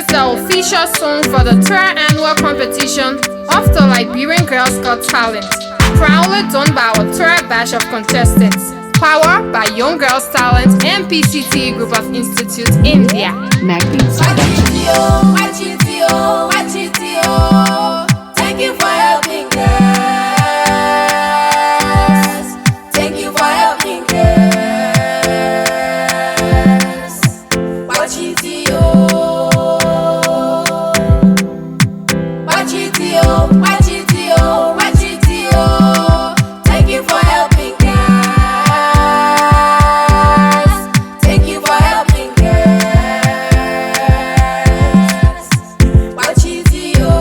the official song for the third annual competition of the Liberian Girls Got Talent, proudly done by our third batch of contestants, powered by Young Girls Talent and PCTA Group of Institute, India. Thank you for helping us. Thank you for helping us. Wachitio, Wachitio, Wachitio, Wachitio. Thank you for helping us. Thank you for helping us. Wachitio.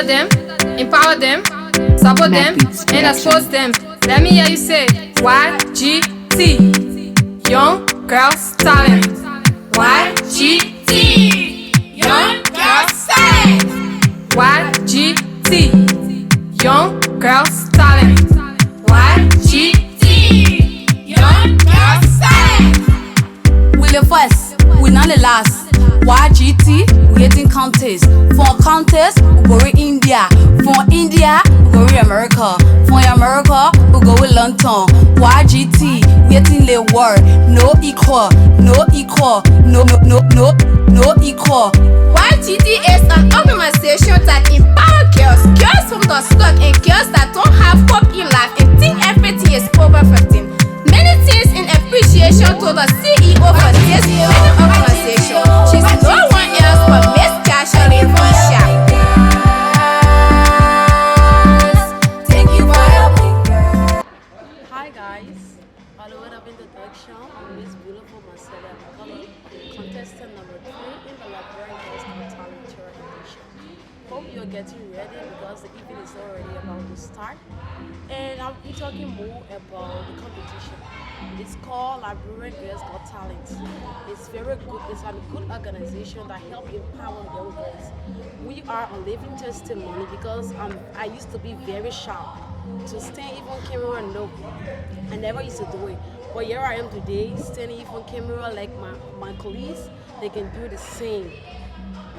Them, empower them, support them, and expose them. Let me hear you say YGT, Young Girls Talent. YGT, Young Girls Talent. YGT, Young Girls Talent. YGT, Young Girls Talent. We the first, we not the last. YGT, we getting contest. For contest, we go to India. For India, we go to America. For America, we go to London. YGT, we getting the world. No equal, no equal, no equal. YGT is an organization that empowers girls, girls from the stock and girls that don't have hope in life and think everything is over for them. Many things in appreciation to the CEO for this winning organization. She's no one else but Miss Casually Risha. Thank you for helping. Hi guys, by the way of introduction, Miss Beautiful Marcella McCullough, contestant number 3 in the Liberian Girls Got Talent Tour edition. Hope you're getting ready because the evening is already about to start. And I'll be talking more about the competition. It's called Liberian Girls Got Talent. It's very good. It's a good organization that helps empower young girls. We are a living testimony because I used to be very sharp. To stand even camera, no. I never used to do it. But here I am today, standing even camera like my colleagues. They can do the same.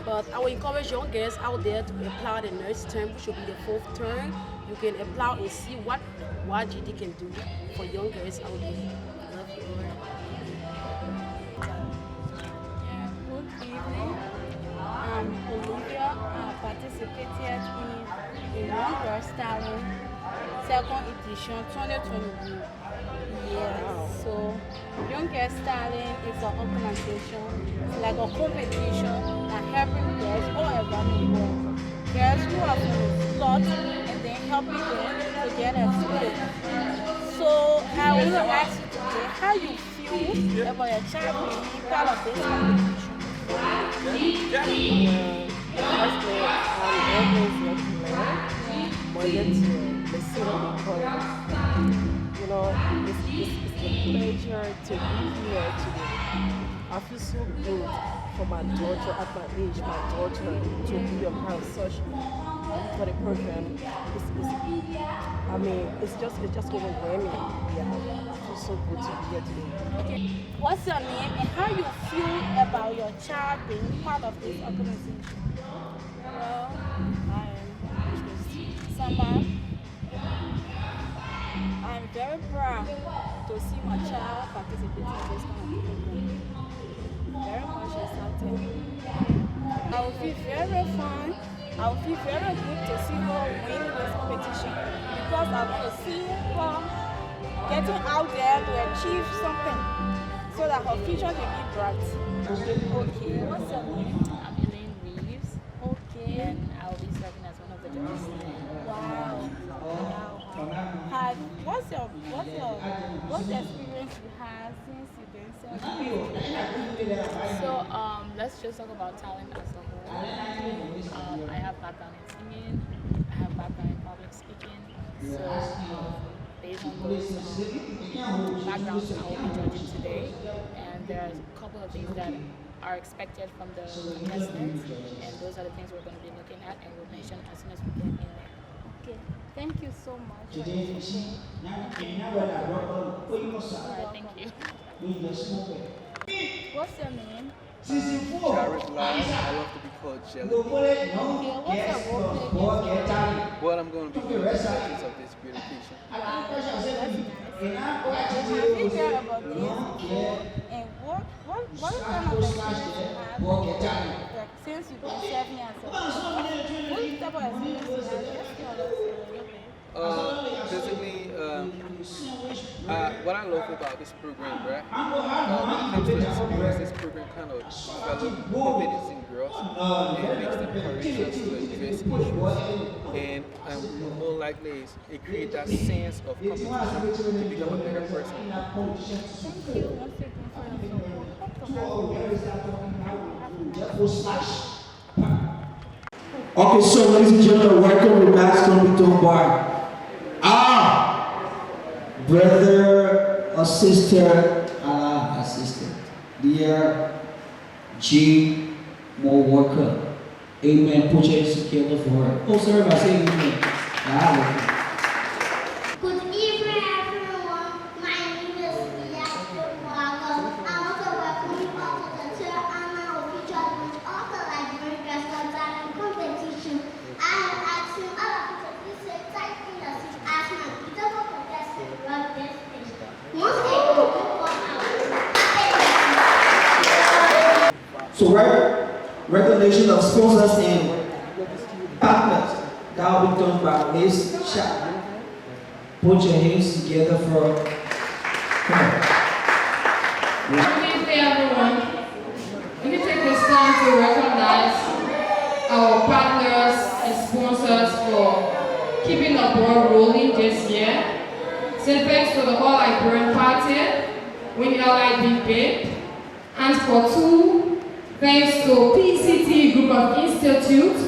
But I will encourage young girls out there to apply the next term, which will be the 4th term. You can apply and see what YGD can do for young girls out there. Love you. Good evening. Olivia participated in Young Girls Talent 2nd edition 2021. Yes. So Young Girls Talent is an organization, it's like a competition that helping girls all around the world. Girls who are from the slot and then helping them to get experience. So I want to ask you today how you feel about your child being part of this competition. Firstly, I'm always recommend more than to listen because you know it's a pleasure to be here today. I feel so good for my daughter at my age, my daughter to be a part of such for the program. It's just overwhelming. Yeah, I feel so good to be here today. Okay. What's your name and how you feel about your child being part of this organization? Well, I'm Samba. I'm very proud to see my child participating in this kind of program. Very much excited. I will feel very fun. I will feel very good to see her win this competition because I want to see her getting out there to achieve something so that her future can be bright. Okay, what's your name? I'm Elaine Reeves. Okay. And I will be serving as one of the judges today. Wow. What's the experience you have since you've been serving? So let's just talk about talent as a whole. I have background in singing. I have background in public speaking. So based on those backgrounds, I will be judging today. And there are a couple of things that are expected from the contestants, and those are the things we're going to be looking at, and we'll mention as soon as we get in there. Okay. Thank you so much. All right, thank you. What's your name? Jared Lyle. I love to be called Jelly. Okay, what's your role play? What I'm going to be doing is judges of this beautification. Wow, that's nice. Have you heard about this before? And what kind of experience you have like, since you've been serving as a what type of experience you have? Just tell us a little bit. Basically, what I love about this program, right? When it comes to experience, this program kind of develops confidence in girls and makes them courageous to address issues. And more likely, it creates that sense of competition to become a better person. Thank you once again for your support. Okay, so ladies and gentlemen, welcome. The match going to be done by brother or sister, assistant, dear G. Mo Walker. Amen. Put your hands together for her. Oh, sorry if I say amen. Good evening, everyone. My name is Liberian. I want to welcome you all to the third annual official launch of the Liberian Girls Got Talent competition. I am asking all of you to please say type in the seat as my beautiful contestant rock this stage. Once they go to come out. So, recognition of sponsors and partners that will be done by Miss Shah. Put your hands together for her. Good evening, everyone. Let me take this time to recognize our partners and sponsors for keeping the ball rolling this year. Say thanks to the All Liberian Party, Winnie LIB Babe, and for two, thanks to PCT Group of Institutes.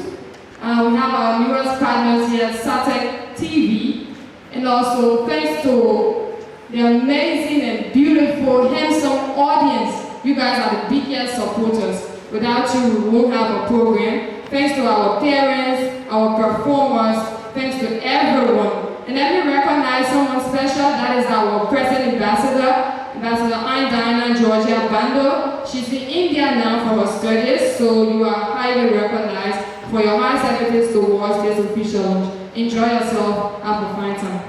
We have our newest partners here, Satec TV, and also thanks to the amazing and beautiful, handsome audience. You guys are the biggest supporters. Without you, we won't have a program. Thanks to our parents, our performers, thanks to everyone. And let me recognize someone special. That is our present ambassador, Ambassador Aunt Diana Georgia Bando. She's in India now for her studies, so you are highly recognized for your high services towards this official launch. Enjoy yourself. Have a fine time.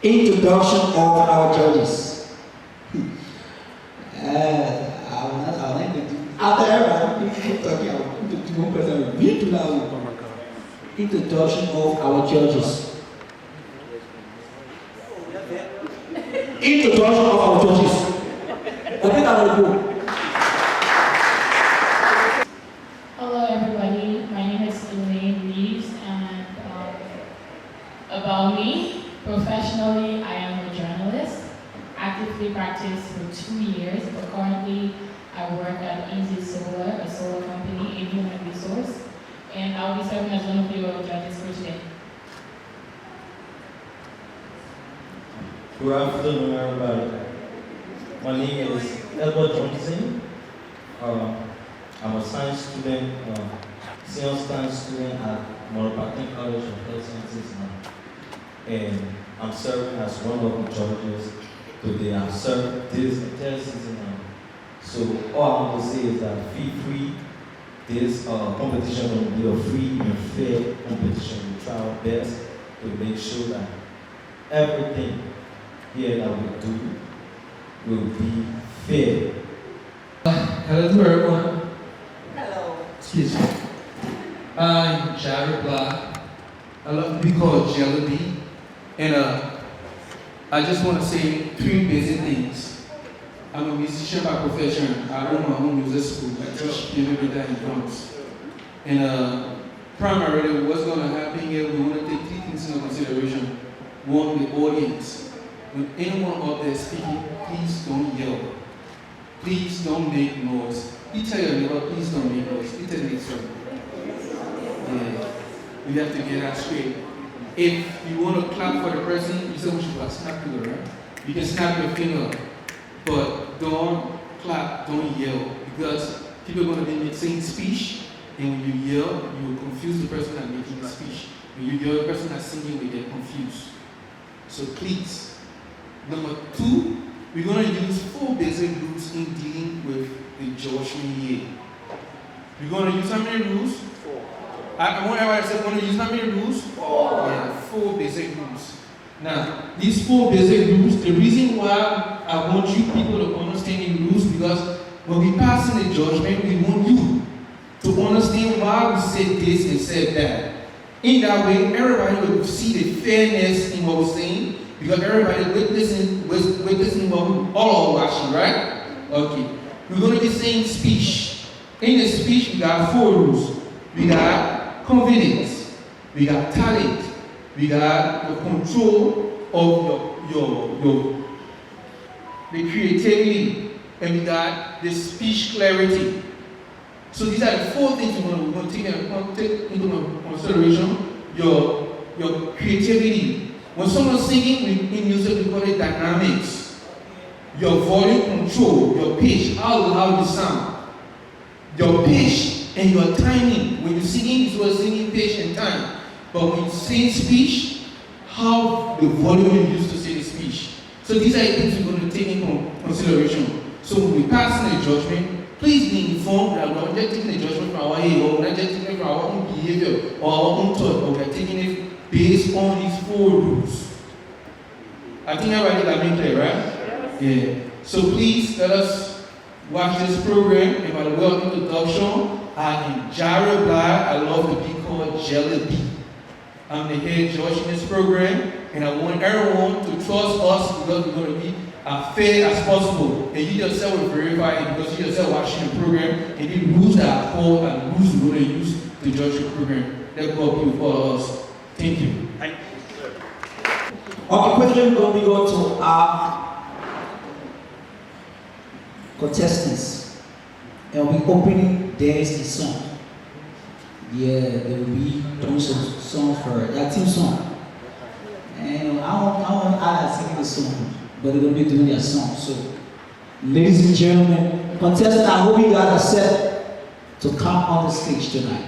Introduction of our judges. I will like to do after everybody talking. I will do one person read to loud. Introduction of our judges. Introduction of our judges. Okay, I will go. Hello everybody, my name is Elaine Reeves, and about me, professionally I am a journalist, actively practiced for 2 years, but currently I work at Easy Solar, a solar company, a human resource, and I'll be serving as one of your judges for today. Good afternoon, everybody. My name is Albert Johnson. I'm a science student, senior science student at Montpellier College of Health Sciences now. And I'm serving as one of the judges today. I've served this entire season now. So all I want to say is that feel free. This competition will be a free and fair competition. We try our best to make sure that everything here that we do will be fair. Hello to everyone. Hello. Excuse me. I'm Jared Black. I love to be called Jelly Bean. And I just want to say 3 basic things. I'm a musician by profession. I own my own music school. I teach piano, guitar, and drums. And primarily, what's going to happen here, we want to take 3 things into consideration. One, the audience. When anyone up there speaking, please don't yell. Please don't make noise. You tell your neighbor, please don't make noise. You tell the next one. Yeah. We have to get that straight. If you want to clap for the person, you say we should snap to her, right? You can snap your finger, but don't clap, don't yell, because people are going to be saying speech, and when you yell, you will confuse the person that's making the speech. When you yell, the person that's singing will get confused. So please. Number 2, we're going to use 4 basic rules in dealing with the judgment here. We're going to use how many rules? 4. I want everybody to say, we're going to use how many rules? 4. Yeah, 4 basic rules. Now, these 4 basic rules, the reason why I want you people to understand the rules, because when we pass in the judgment, we want you to understand why we said this and said that. In that way, everybody will see the fairness in what we're saying, because everybody witnessing what we all are watching, right? Okay. We're going to be saying speech. In the speech, we got 4 rules. We got confidence, we got talent, we got the control of the creativity, and we got the speech clarity. So these are the 4 things we're going to take into consideration. Your creativity. When someone's singing in music, we call it dynamics. Your volume control, your pitch, how you sound. Your pitch and your timing. When you're singing, it's what singing pitch and time. But when you sing speech, how the volume you use to say the speech. So these are the things we're going to take into consideration. So when we pass in the judgment, please be informed that we're not just taking the judgment from our head, or we're not just taking it from our own behavior or our own thought, but we're taking it based on these 4 rules. I think everybody got me clear, right? Yeah. So please let us watch this program. And by the way of introduction, I am Jared Black. I love to be called Jelly Bean. I'm the head judge in this program, and I want everyone to trust us because we're going to be as fair as possible. And you yourself will verify it because you yourself watching the program, and the rules that are called and rules we're going to use to judge the program. Let God be with all of us. Thank you. Okay, quickly we go to our contestants. And we'll be opening Dance the Song. Yeah, they will be doing some song for that team song. And I want to sing the song, but they're going to be doing their song. So, ladies and gentlemen, contestants, I hope you guys are set to come on the stage tonight.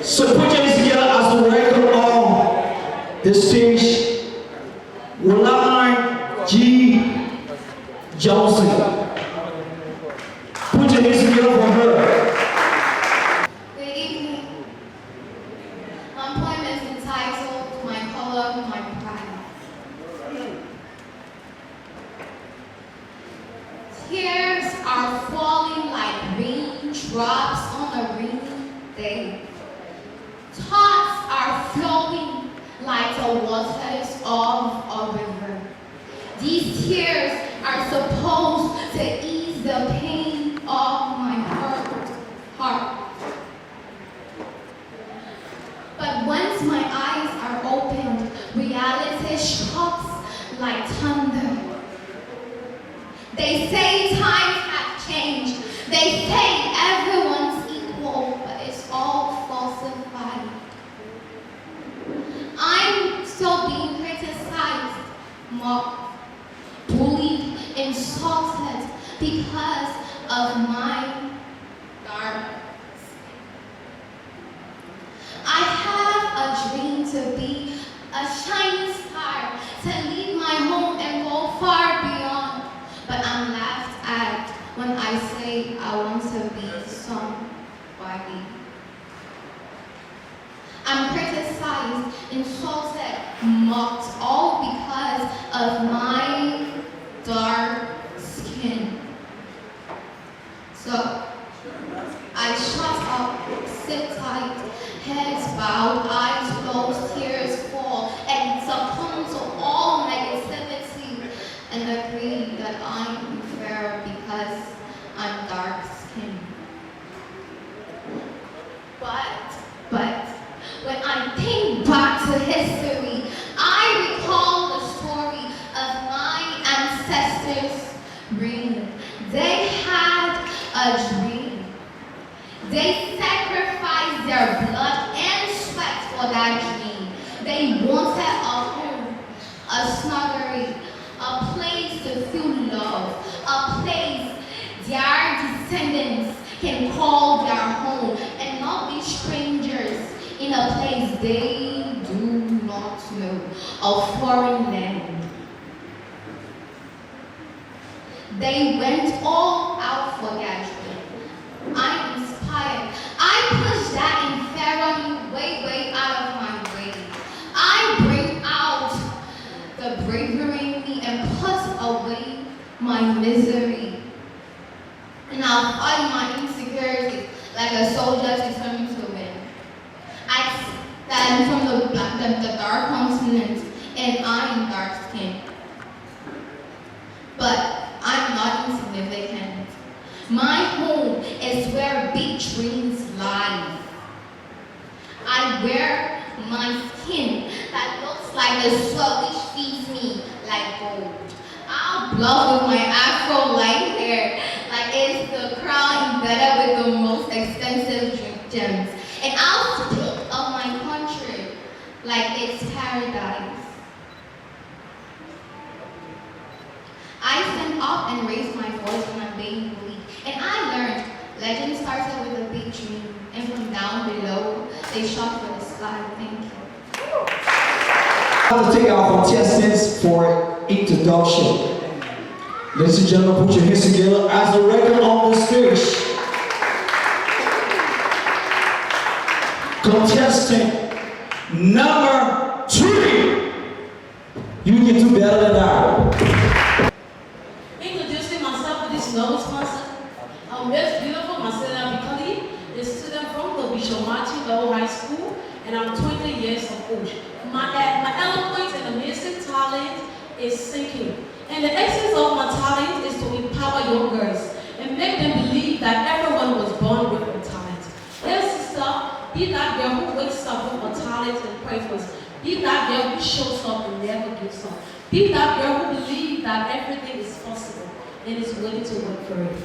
So put your hands together as we welcome on the stage Line G. Johnson. Put your hands together for her. Good evening. My poem is entitled My Color, My Pride. Tears are falling like raindrops on a rainy day. Thoughts are flowing like the waters of a river. These tears are supposed to ease the pain of my hurt heart. But once my eyes are opened, reality shocks like thunder. They say times have changed. They say everyone because of my dark. I have a dream to be a shining star, to leave my home and go far beyond. But I'm laughed at when I say I want to be somebody. I'm criticized, insulted, mocked, all because of my dark skin. So I shut up, sit tight, heads bowed, eyes closed, tears fall, and succumb to all negativity and agree that I'm fair because I'm dark skinned. But when I think back to history, I recall the story of my ancestors' reign. They had a dream. They sacrificed their blood and sweat for that dream. They wanted a home, a snuggery, a place to feel love, a place their descendants can call their home and not be strangers in a place they do not know, a foreign land. They went all out for their dream. I'm inspired. I push that inferiority way out of my way. I bring out the bravery in me and put away my misery. And I'll fight my insecurities like a soldier determined to win. I stand from the dark continent and I'm dark skinned. But I'm not insignificant. My home is where big dreams lie. I wear my skin that looks like the soil which feeds me like gold. I'll bluff with my afro light hair like it's the crown embedded with the most expensive gems. And I'll speak of my country like it's paradise. I stand up and raise my voice when I'm being bullied. And I learned legend started with a big dream, and from down below, they shot for the sky. Thank you. I'd like to take our contestants for introduction. Ladies and gentlemen, put your hands together as a record on the stage. Contestant number 3. You can do better than that. Introducing myself with this noble sponsor, our most beautiful Marcella Bicoli, a student from the Bishop Martin Low High School, and I'm 20 years of age. My eloquence and amazing talent is sinking. And the essence of my talent is to empower young girls and make them believe that everyone was born with a talent. Yes, sister, be that girl who wakes up with a talent and purpose. Be that girl who shows up and never gives up. Be that girl who believes that everything is possible and is willing to work for it.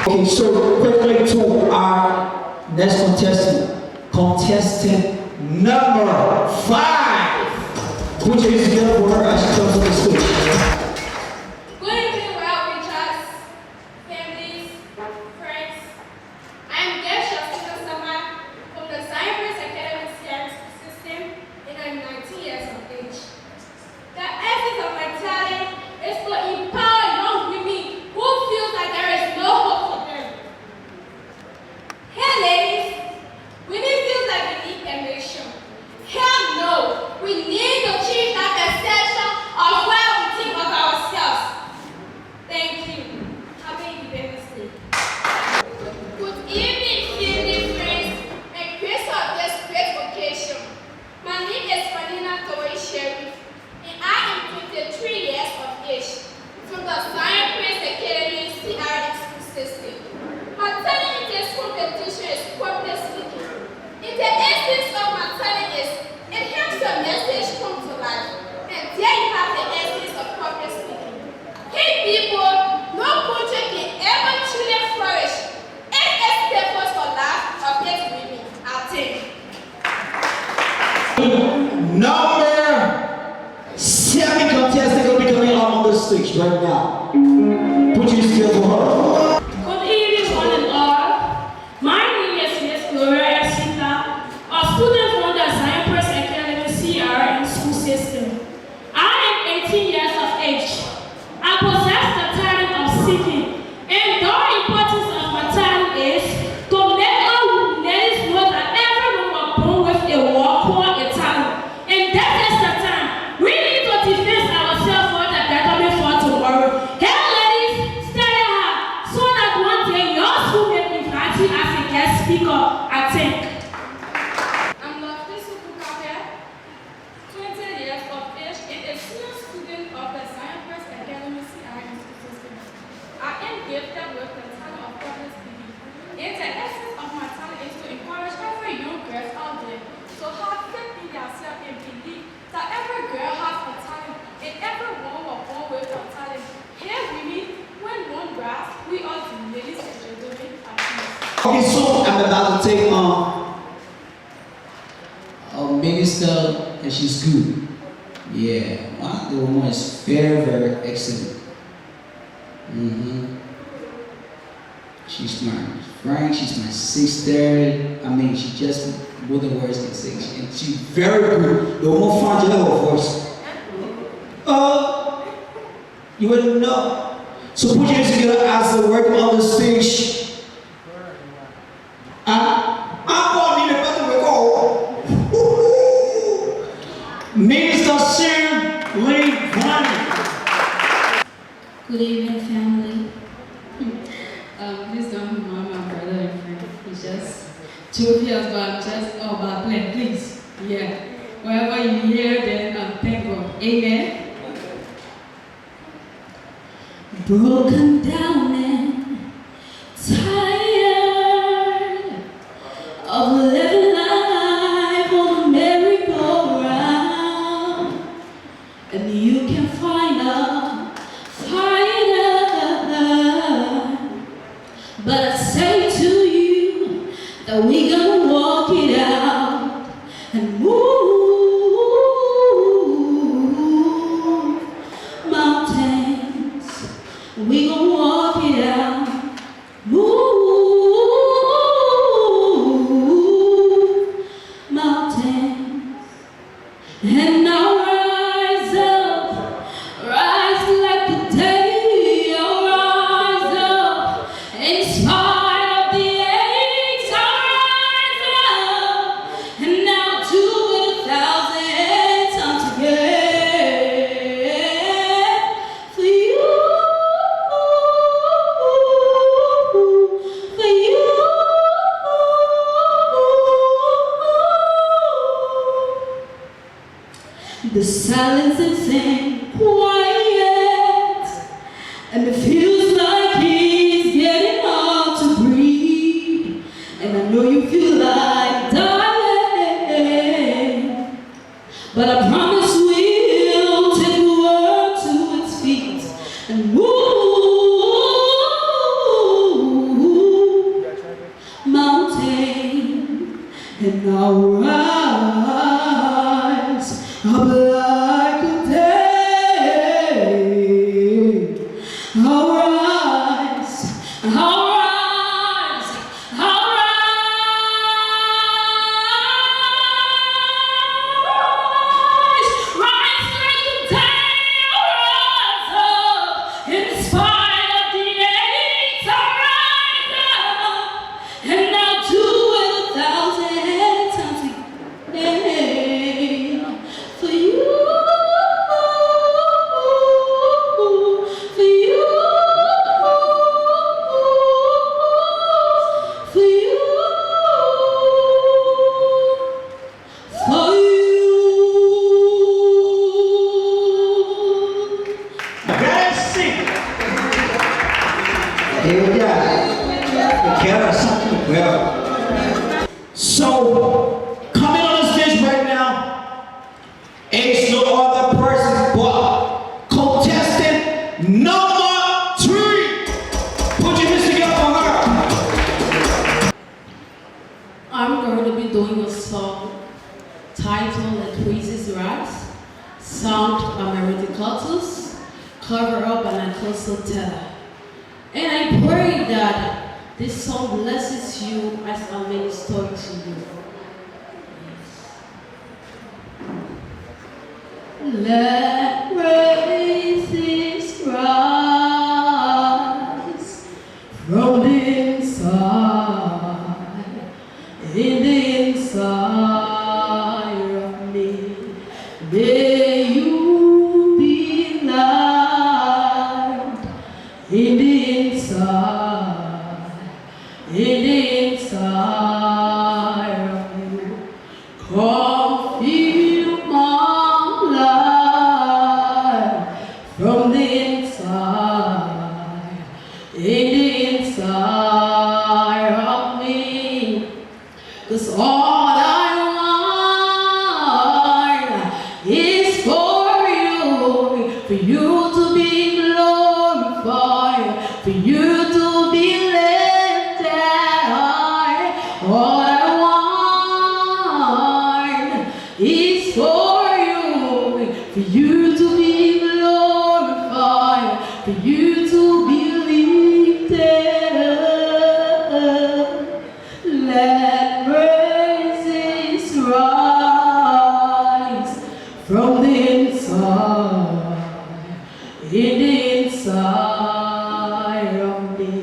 Okay, so quickly to our next contestant. Contestant number 5. Put your hands together for her as she comes on the stage. Good evening, well-wishers, families, friends. I am guest Justina Sama from the Cyprus Academic Science System, and I'm 19 years of age. The essence of my talent is to empower young women who feel like there is no hope for them. Hey ladies, women feel like we need permission. Hell no, we need to change that perception stage right now. Put your skill for her. Good evening, one and all. My name is Miss Gloria Esita, a student from the Cypress Academy CR and school system. I am 18 years of age. I possess the talent of singing, and the importance of my talent is to make all ladies know that everyone was born with a walk or a talent. And that is the time we need to defend ourselves for the betterment for tomorrow. Hey ladies, study hard so that one day your school may invite you as a guest speaker, I think. I'm Lovely Sukukape, 20 years of age and a senior student of the Cypress Academy CI Institute System. I am gifted with the talent of public speaking. And the essence of my talent is to encourage every young girl out there to have faith in themselves and believe that every girl has a talent and everyone was born with a talent. Here we meet when one grasp, we all do ladies and gentlemen at peace. Okay, so I'm about to take a minister, and she's good. Yeah, the woman is very, very excellent. She's my friend, she's my sister. I mean, she just, what the words can say. And she's very good. The woman found her voice. You wouldn't know. So put your hands together as they work on the stage. I'm going to need a better record. Minister Sam Lee Vonnie. Good evening, family. Please don't mind my brother and friend. He's just 2 years, but I'm just about playing. Please, yeah. Wherever you hear, then thank God. Amen. Broken down and tired of living life on a merry-go-round, and you can find a fighter, but I say to you that we gonna walk it out and move mountains. We gon' walk it out, move mountains, and I'll rise up, rise like the day. I'll rise up, in spite of the aches. I'll rise up, and I'll do it 1,000 times again for you. The silence is quiet, and it feels like it's getting hard to breathe. And I know you feel like dying, but I promise we'll take the world to its feet and move mountain, and I'll rise up like a day. I'll rise, I'll rise, I'll rise, rise like a day. I'll rise up in spite of the aches. I'll rise up, and I'll do it 1,000 times again for you, for you, for you, for you. Let's sing. Here we go. The camera something well. So, coming on the stage right now is no other person but contestant number 3. Put your hands together for her. I'm going to be doing a song titled "It Praises Rise," sung by Meredith Curtis, cover up and I also tell. And I pray that this song blesses you as I minister to you. Let praises rise from the inside, in the inside of me. May you be light in the inside, in the inside of you. Come feel my life from the inside, in the inside of me. 'Cause all I want is for you to be glorified, for you to be lifted high. All I want is for you to be glorified, for you to be lifted up. Let praises rise from the inside, in the inside of me.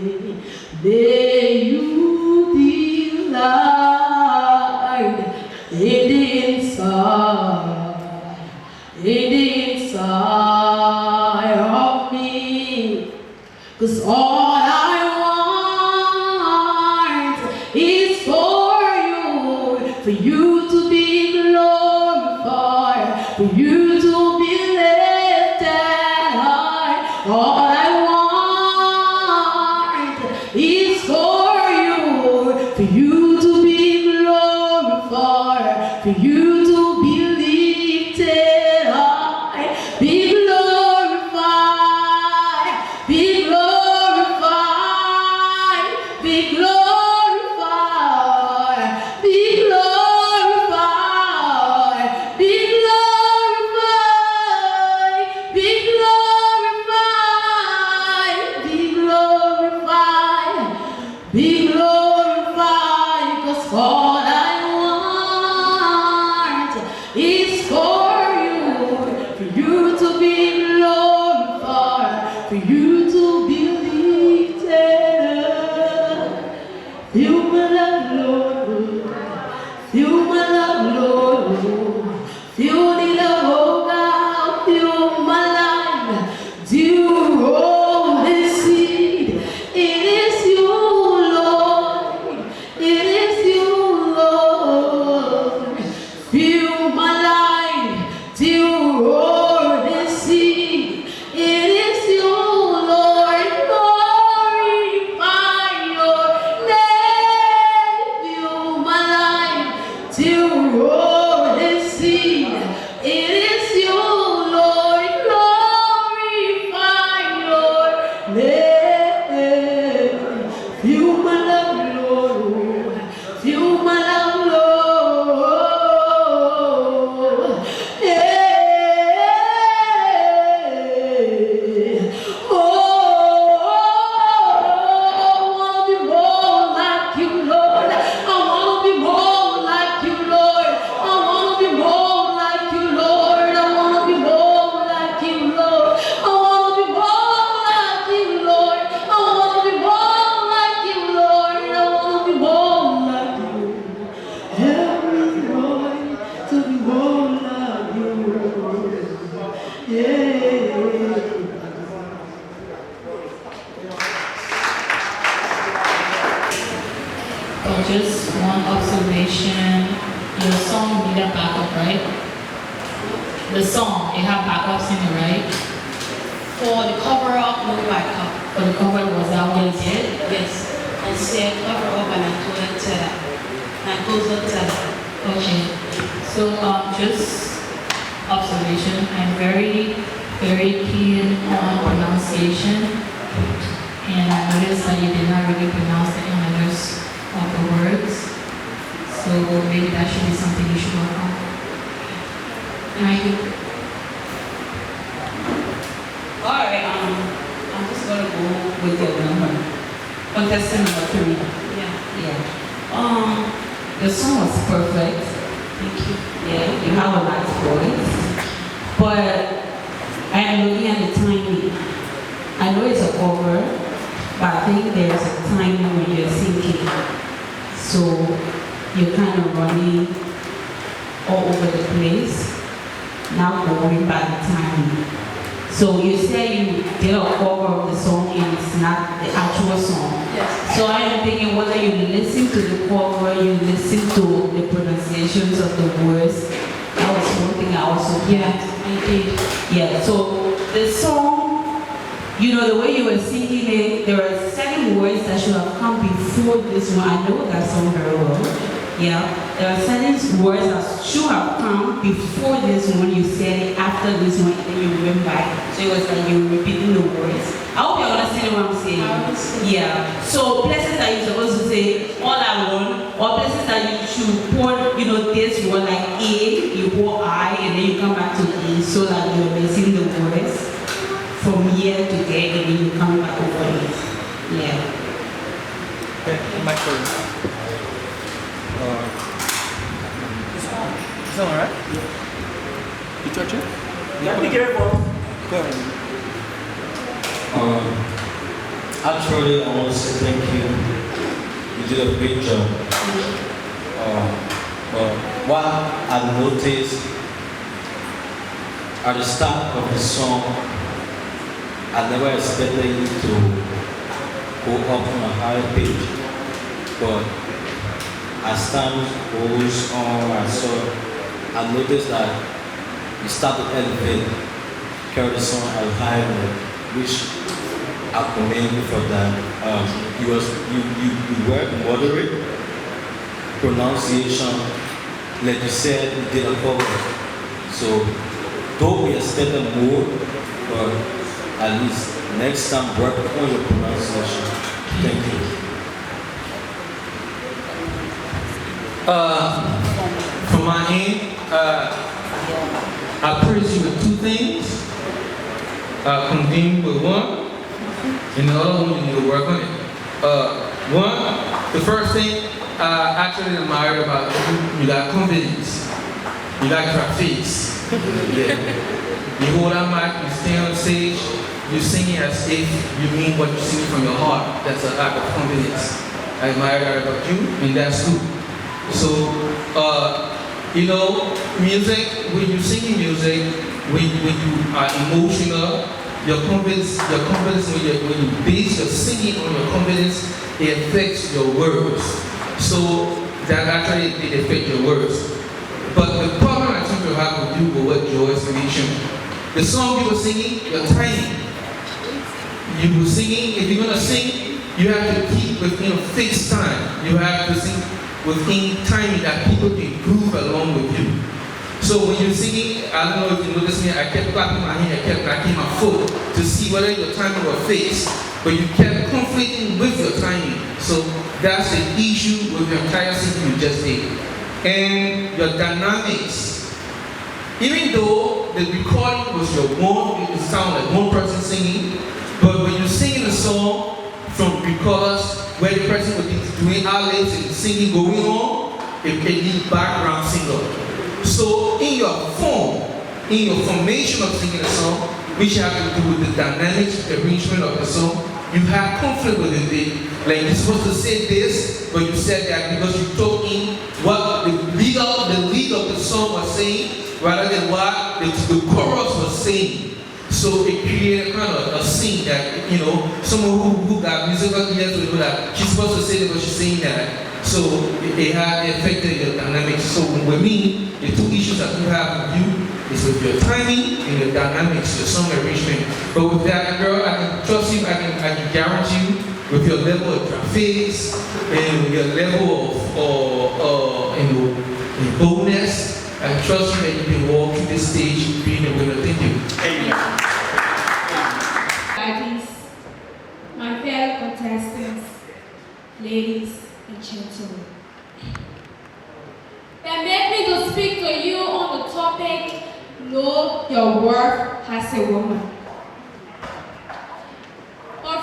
May you be light in the inside, in the inside of me. 'Cause all I want is for you to be glorified, for you to be lifted high. All I want is for you to be glorified, for you to be lifted high. Be glorified, be glorified, be glorified, be glorified, be glorified, be glorified, be glorified, be glorified. 'Cause all I want is for you to be glorified, for you to be lifted up. Feel my love, Lord. Feel my love, Lord. Feel the love, oh God. Feel my life. Do all this seed. It is you, Lord. It is you, Lord. Feel my life. Do all this seed. It is you, Lord. Glorify your name. Feel my life. Do all this seed. It is you, Lord. Glorify your name. Feel my love, Lord. Feel my love, Lord. Yeah. Oh, I wanna be more like you, Lord. I wanna be more like you, Lord. I wanna be more like you, Lord. I wanna be more like you, Lord. I wanna be more like you, Lord. I wanna be more like you, Lord. I wanna be more like you. Help me, Lord, to be more like you. Yeah. But just one observation, your song need a backup, right? The song, it have backups in it, right? For the cover up, no backup. For the cover, was that what it did? Yes. I said cover up and I told her tell her. And I closed her tell her. Okay. So just observation, I'm very, very keen on pronunciation. And I noticed that you did not really pronounce the letters of the words. So maybe that should be something you should work on. Thank you. All right. gonna go with your number. Contestant number 3. Yeah. The song was perfect. Thank you. Yeah, you have a nice voice. But I am looking at the timing. I know it's a cover, but I think there's a timing when you're singing. So you're kind of running all over the place, not going by the timing. So you say you did a cover of the song and it's not the actual song. Yes. So I'm thinking whether you listen to the cover, you listen to the pronunciations of the words. That was one thing I also did. I did. Yeah, so the song, you know, the way you were singing it, there are certain words that should have come before this one. I know that song very well. Yeah, there are certain words that should have come before this one. You said it after this one, and then you went back. So it was like you were repeating the words. I hope you understand what I'm saying. Yeah. So places that you're supposed to say all I want, or places that you should put, you know, this word like A, you put I, and then you come back to E, so that you're missing the words from here to there, and then you come back over it. Yeah. My turn. Is that alright? You touch it? Yeah, be careful. Go ahead. Actually, I want to say thank you. You did a great job. What I noticed at the start of the song, I never expected you to go up on a higher pitch, but as time goes on, I noticed that you start to elevate, carry the song at a higher note, which I commend you for that. You were moderate, pronunciation, like you said, you did a cover. So, though we expected more, but at least next time work on your pronunciation. Thank you. From my end, I praise you with 2 things. Condemn with 1, and the other one you need to work on it. The first thing I actually admire about you got confidence. You got your face. Yeah. You hold that mic, you stand on stage, you sing it as if you mean what you sing from your heart. That's an act of confidence. I admire that about you, and that's good. So, you know, music, when you sing music, when you are emotional, your confidence when you base your singing on your confidence, it affects your words. So that actually it affects your words. But the problem I think you have with you with what Joyce mentioned, the song you were singing, your timing. You were singing, if you're gonna sing, you have to keep within a fixed time. You have to sing within timing that people can groove along with you. So when you're singing, I don't know if you noticed me, I kept clapping my hand, I kept knocking my foot to see whether your timing was fixed, but you kept conflicting with your timing. So that's the issue with your entire singing you just did. And your dynamics. Even though the recording was your one, it sounded like one person singing, but when you're singing a song from recorders where the person would be doing outlets and singing going on, it can need background singer. So in your form, in your formation of singing a song, which have to do with the dynamics, the arrangement of the song, you have conflict with it. Like you're supposed to say this, but you said that because you took in what the lead of the song was saying, rather than what the chorus was saying. So it created kind of a scene that, you know, someone who got musical ears will know that she's supposed to say that, but she's saying that. So it affected your dynamics. So with me, the 2 issues that you have with you is with your timing and your dynamics, your song arrangement. But with that, girl, I can trust you, I can guarantee you, with your level of your face and your level of boldness, I trust you that you can walk through this stage being a winner. Thank you. Amen. My fellow contestants, ladies and gentlemen, permit me to speak to you on the topic, Know Your Worth as a Woman. For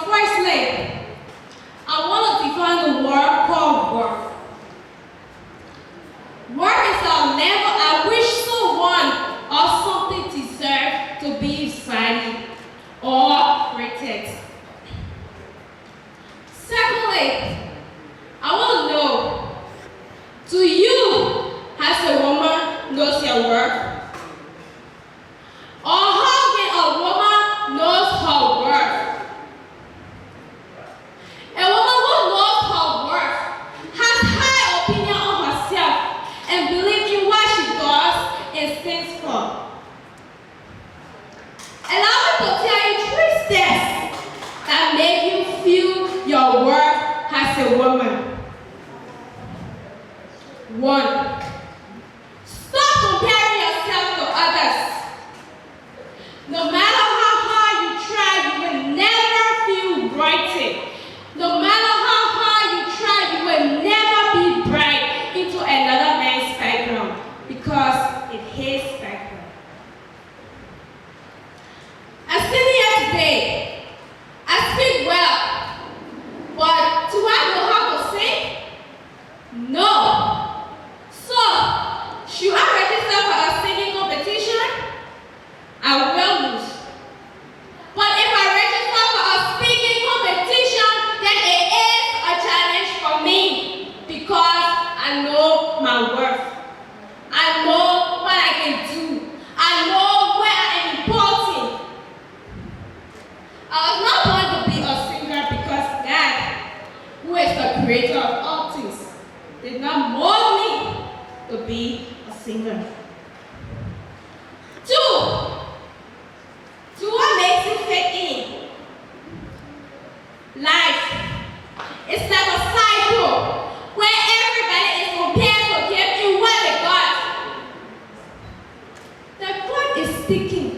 singer. 2. What makes you fit in? Life. It's like a cycle where everybody is compared to give you what they got. The clock is ticking.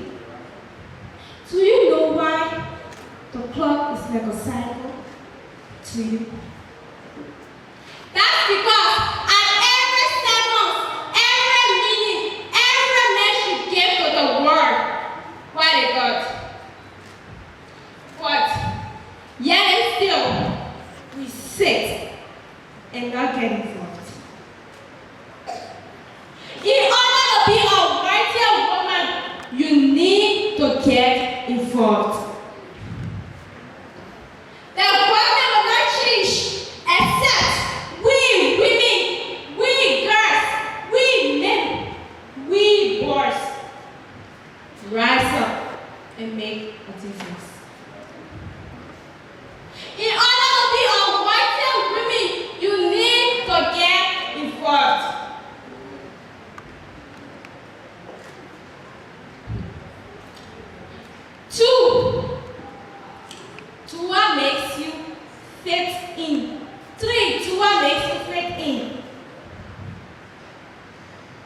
Do you know why the clock is like a cycle to you? That's because at every second, every minute, every minute you give to the world what they got. But yet and still, we sit and not get involved. In order to be a righteous woman, you need to get involved. The government will not change except we women, we girls, we men, we boys rise up and make a difference. In order to be a righteous woman, you need to get involved. 2. What makes you fit in? 3. What makes you fit in?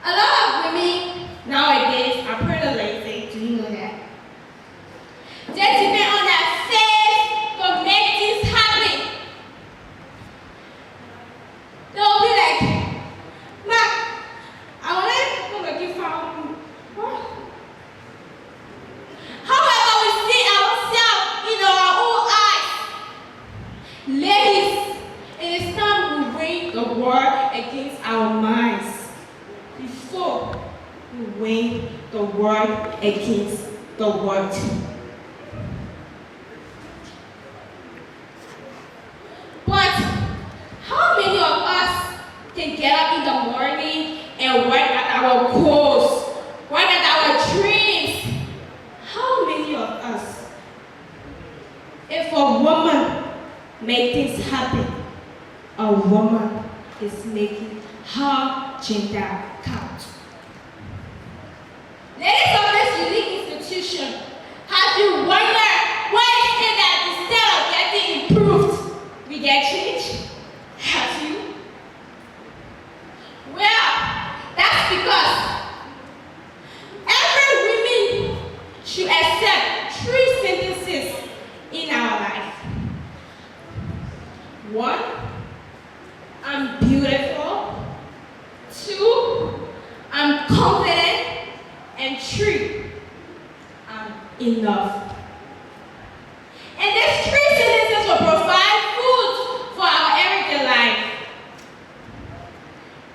A lot of women nowadays are pretty lazy. Do you know that? They depend on their face to make things happen. They'll be like, "Ma, I want to go make you found." However, we see ourselves in our own eyes. Ladies, it is time we win the war against our minds before we win the war against the world. But how many of us can get up in the morning and work at our goals, work at our dreams? How many of us? If a woman makes things happen, a woman is making her gender count. Ladies of this unique institution, have you wondered why is it that instead of getting improved, we get changed? Have you? Well, that's because every woman should accept 3 sentences in our life. 1, I'm beautiful. 2, I'm confident. And 3, I'm enough. And these 3 sentences will provide food for our everyday life.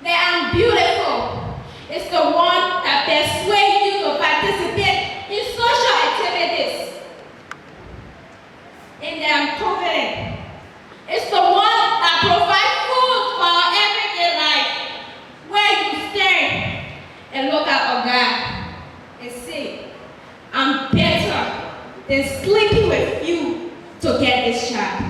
That I'm beautiful is the one that persuades you to participate in social activities. And that I'm confident. It's the one that provides food for our everyday life. Where you stand and look at a guy and say, I'm better than sleeping with you to get this job.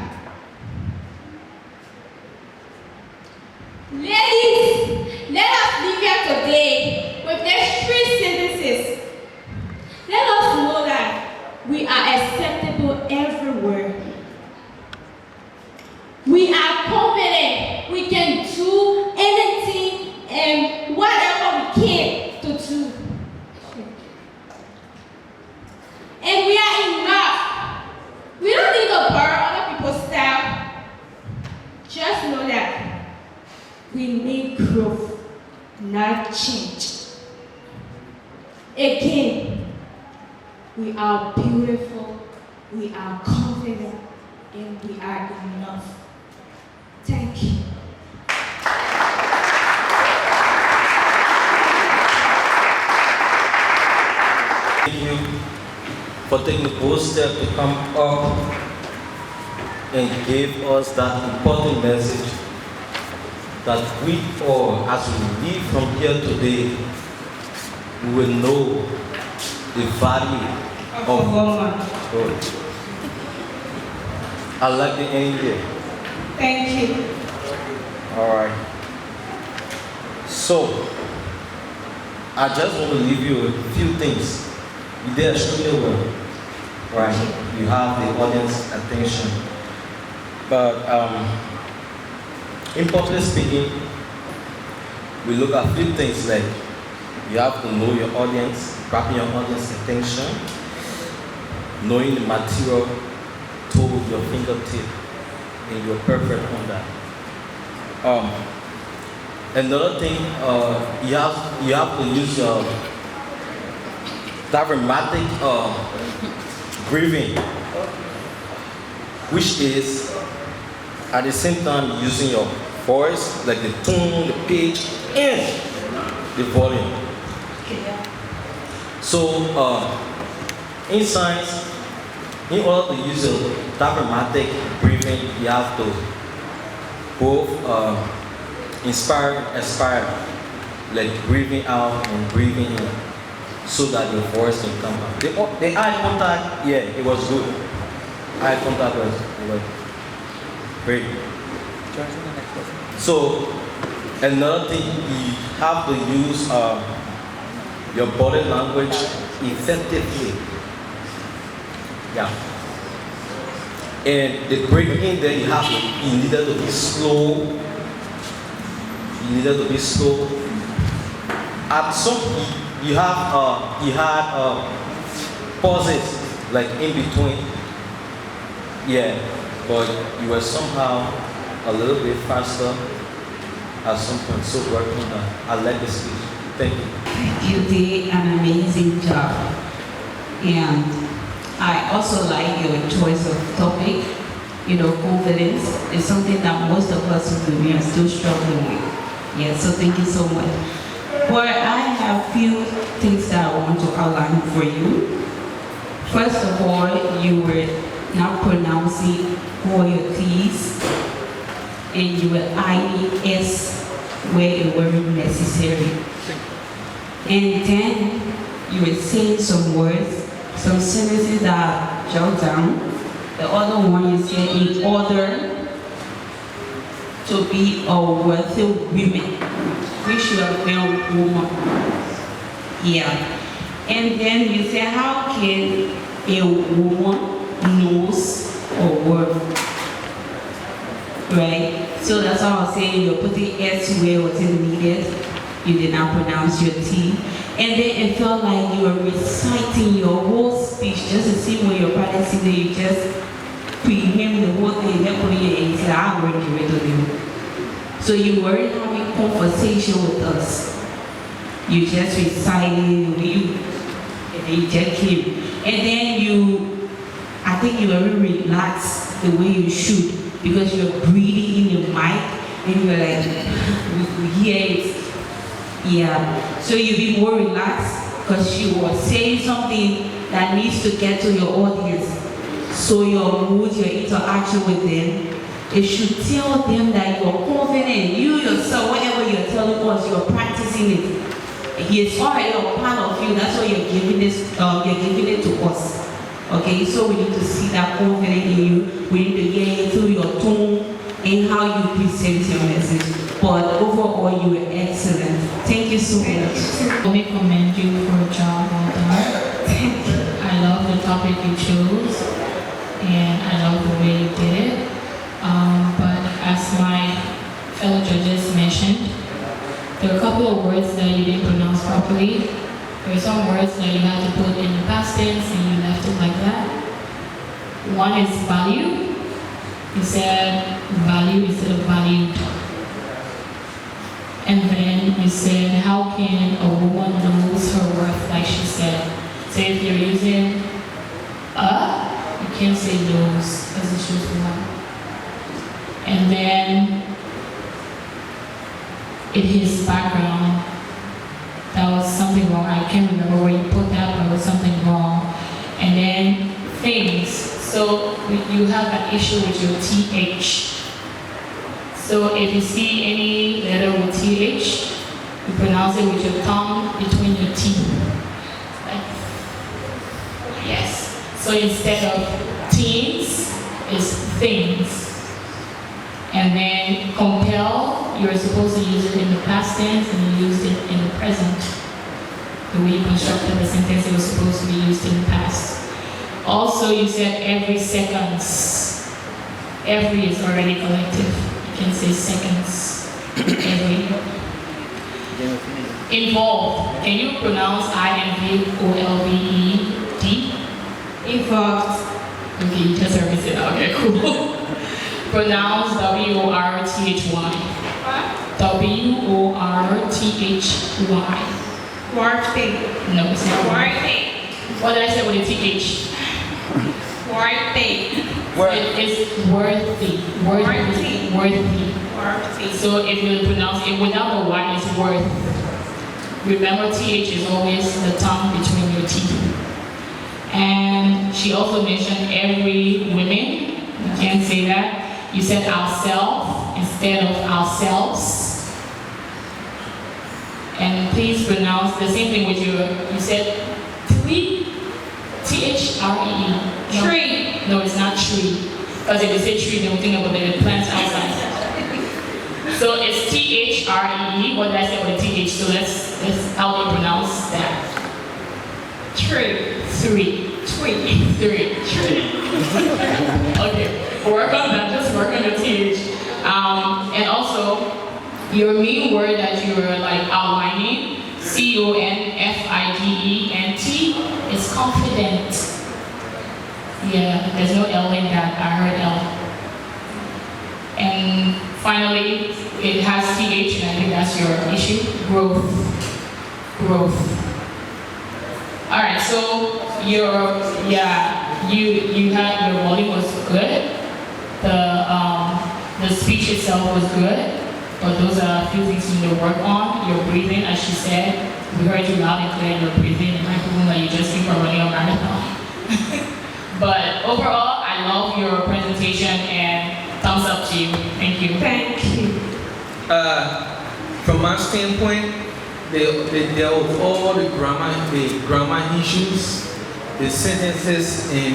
Ladies, let us leave here today with these 3 sentences. Let us know that we are acceptable everywhere. We are confident we can do anything and whatever we can to do. And we are enough. We don't need to borrow other people's style. Just know that we need growth, not change. Again, we are beautiful, we are confident, and we are enough. Thank you. Thank you for taking the bold step to come up and give us that important message that we all, as we leave from here today, we will know the value of woman. I like the end here. Thank you. All right. So, I just want to leave you with a few things. You did extremely well. Right? You have the audience attention. But in public speaking, we look at a few things like you have to know your audience, grabbing your audience attention, knowing the material to your fingertip, and you're perfect on that. Another thing, you have to use diaphragmatic breathing, which is at the same time using your voice, like the tone, the pitch, and the volume. So, in science, in order to use a diaphragmatic breathing, you have to both inspire, expire, like breathing out and breathing in, so that your voice can come out. The eye contact, yeah, it was good. Eye contact was great. So, another thing, you have to use your body language effectively. Yeah. And the breathing in there, you needed to be slow. You needed to be slow. At some you had pauses like in between. Yeah, but you were somehow a little bit faster at some point. So working on that. I like the speech. Thank you. You did an amazing job. And I also like your choice of topic. You know, confidence is something that most of us women are still struggling with. Yeah, so thank you so much. But I have few things that I want to outline for you. First of all, you were not pronouncing all your T's, and you were adding S where it wasn't necessary. And then you were saying some words, some sentences that jot down. The other one you said, in order to be a worthy woman, which you are a woman. Yeah. And then you say, how can a woman knows a word? Right? So that's why I was saying you're putting S where it wasn't needed. You did not pronounce your T. And then it felt like you were reciting your whole speech, just the same way your brother said that you just pre-him the whole thing, then put it in and said, I'm going to read to you. So you weren't having conversation with us. You just recited, and then you just came. And then I think you were really relaxed the way you should, because you're breathing in the mic, and you're like, we hear it. Yeah, so you be more relaxed because she was saying something that needs to get to your audience. So your mood, your interaction with them, it should tell them that you're confident. You yourself, whatever you're telling us, you're practicing it. It's already a part of you. That's why you're giving this. You're giving it to us. Okay, so we need to see that confidence in you. We need to hear it through your tone and how you present your message. But overall, you were excellent. Thank you so much. Let me commend you for a job well done. I love the topic you chose, and I love the way you did it. But as my fellow judges mentioned, there are a couple of words that you didn't pronounce properly. There are some words that you had to put in the past tense and you left it like that. One is value. You said value instead of valued. And then you said, how can a woman lose her worth, like she said. So if you're using you can't say lose, because it's just one. And then in his background, that was something wrong. I can't remember where you put that, but it was something wrong. And then things. So you have an issue with your TH. So if you see any letter with TH, you pronounce it with your tongue between your teeth. Like, yes. So instead of teens, it's things. And then compel, you're supposed to use it in the past tense and you used it in the present. the way you constructed the sentence it was supposed to be used in the past. Also, you said every seconds. Every is already collective. You can say seconds. Every. Involved. Can you pronounce I-N-V-O-L-V-E-D? Involved. Okay, you just heard me say that. Okay, cool. Pronounce W-O-R-T-H-Y. What? W-O-R-T-H-Y. Worthy. No, it's not Worthy. What did I say with a TH? Worthy. It's worthy. Worthy. Worthy. Worthy. So if you pronounce it without the Y, it's worth. Remember, TH is always the tongue between your teeth. And she also mentioned every women. You can't say that. You said ourselves instead of ourselves. And please pronounce the same thing with you said tree, T-H-R-E-E. Tree. No, it's not tree. Because if you say tree, they'll think about the plants outside. So it's T-H-R-E-E. What did I say with the TH? So let's how do you pronounce that? Tree. Three. Three. Okay, work on that, just work on the TH. And also, your main word that you're like outlining, C-O-N-F-I-D-E-N-T, is confident. Yeah, there's no L in that, I heard L. And finally, it has TH, and I think that's your issue, growth. All right, so you had your volume was good. The speech itself was good, but those are a few things you need to work on. Your breathing, as she said, we heard you loud and clear. Your breathing, it might be like you just came from running a marathon. But overall, I love your presentation and thumbs up to you. Thank you. Thank you. From my standpoint, they dealt with all the grammar issues, the sentences, the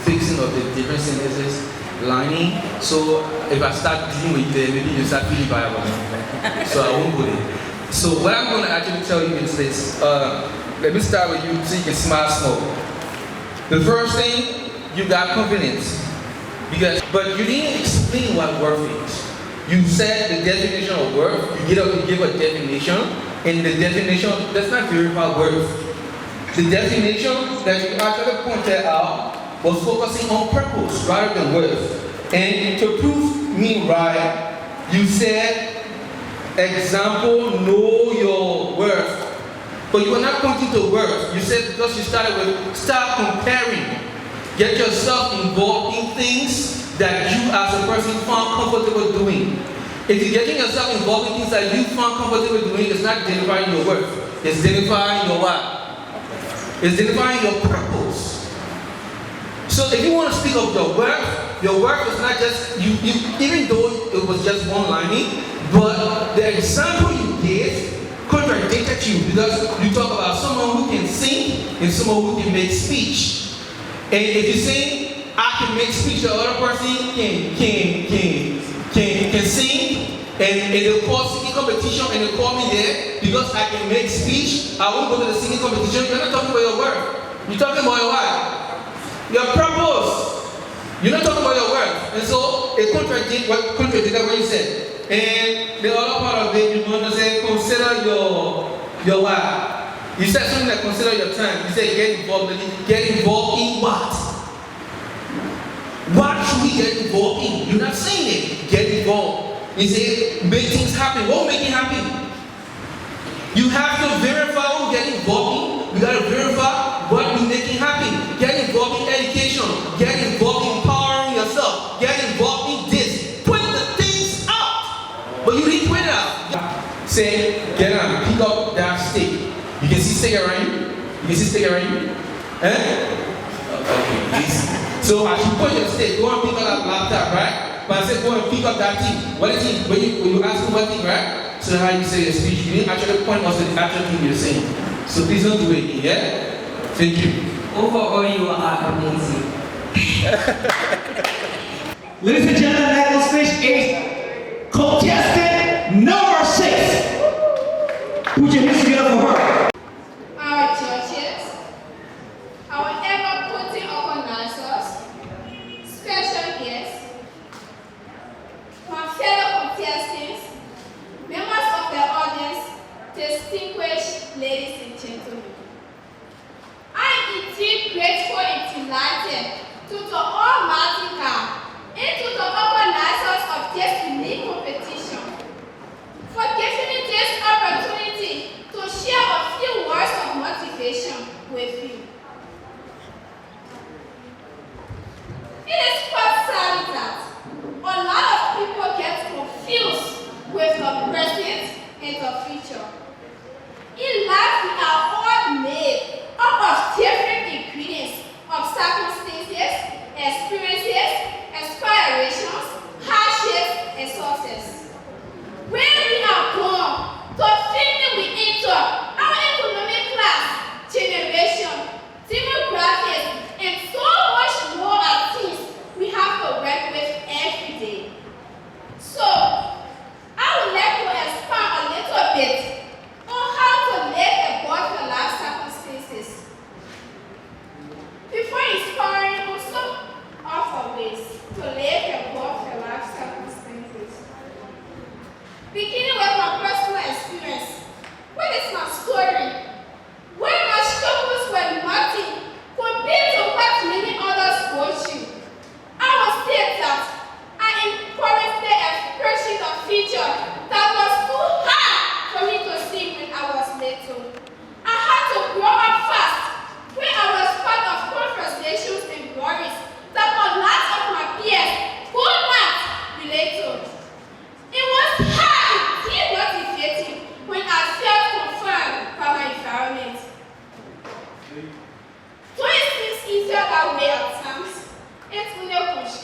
fixing of the different sentences, lining. So if I start dealing with them, maybe you start feeling viable. So I won't go there. So what I'm going to actually tell you is this. Let me start with you so you can smile small. The first thing, you got confidence. But you didn't explain what worth is. You said the definition of worth, you give a definition, and the definition does not verify worth. The definition that you actually pointed out was focusing on purpose rather than worth. And to prove me right, you said, example, know your worth. But you were not pointing to worth. You said because you started with, start comparing. Get yourself involved in things that you as a person found comfortable doing. If you're getting yourself involved in things that you found comfortable doing, it's not identifying your worth. It's identifying your what? It's identifying your purpose. So if you want to speak of your worth is not just, even though it was just one lining, but the example you gave contradicted you because you talk about someone who can sing and someone who can make speech. And if you say, I can make speech, the other person can sing, and they'll call singing competition and they'll call me there because I can make speech, I won't go to the singing competition. You're not talking about your worth. You're talking about your what? Your purpose. You're not talking about your worth. And so it contradicted what you said. And the other part of it, you're going to say, consider your what? You said something like consider your time. You said get involved in what? What should we get involved in? You're not saying it. Get involved. You say make things happen. What will make it happen? You have to verify what we get involved in. We got to verify what we make it happen. Get involved in education. Get involved in empowering yourself. Get involved in this. Point the things out. But you didn't point it out. Say, get on, pick up that stick. You can see stick around you? You can see stick around you? Eh? Okay, easy. So as you put your stick, go and pick up that laptop, right? But I said go and pick up that thing. What is it? When you ask me what thing, right? So how you say your speech, you didn't actually point us to the actual thing you're saying. So please don't do it, yeah? Thank you. Overall, you are amazing. Ladies and gentlemen, that on stage is contestant number 6. Put your hands together for her.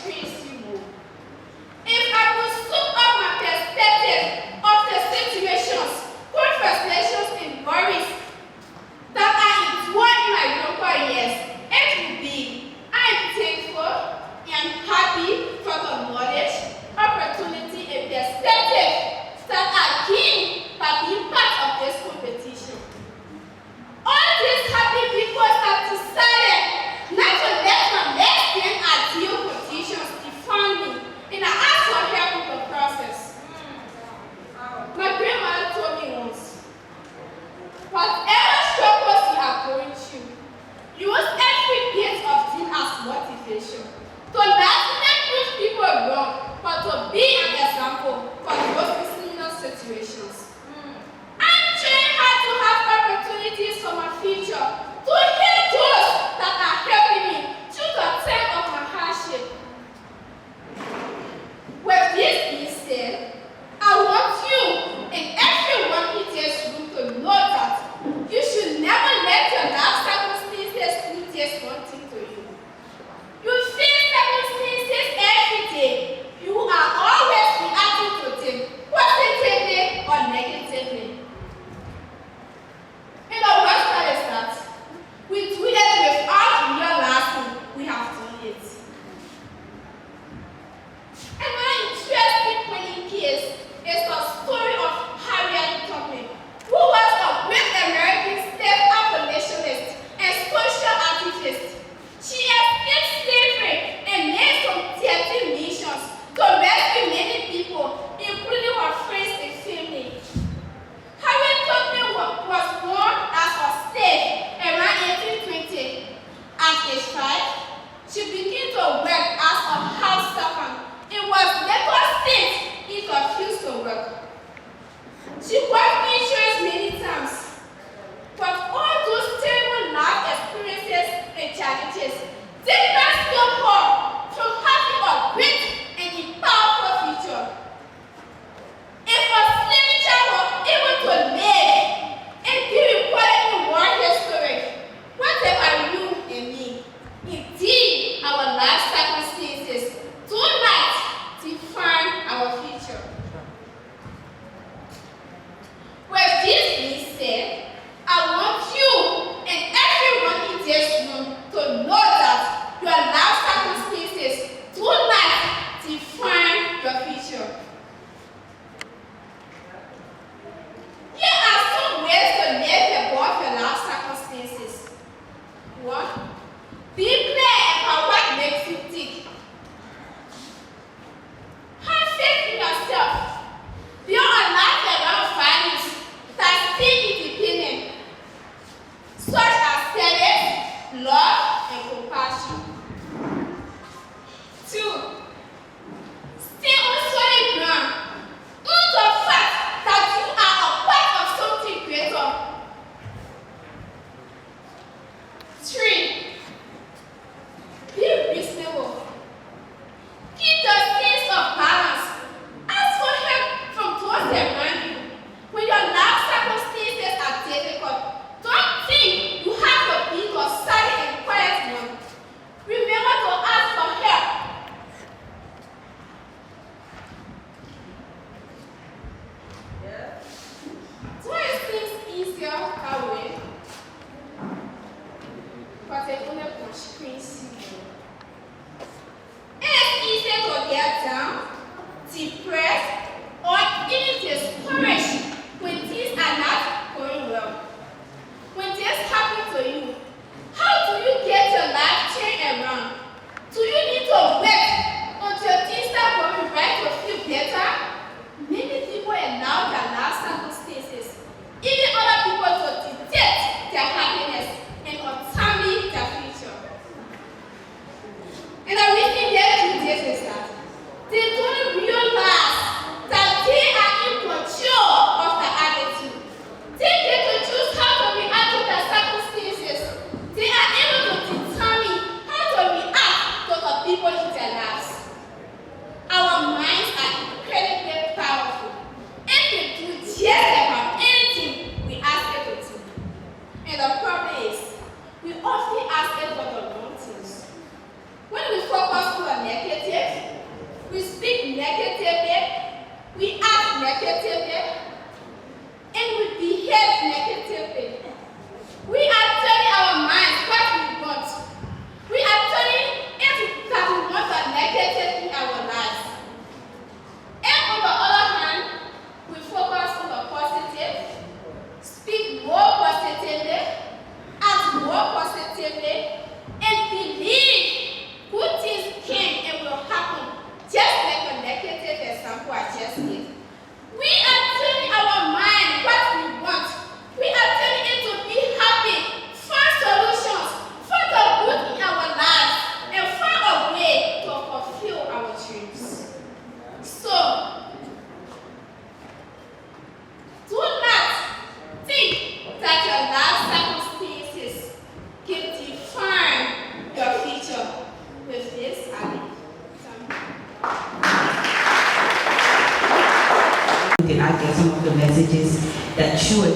experience you more. If I could sum up my perspective of the situations, frustrations, and worries that I endured in my younger years, it would be I am thankful and happy for the knowledge, opportunity, and perspective that I gained by being part of this competition. All these happy people have decided not to let the less than ideal conditions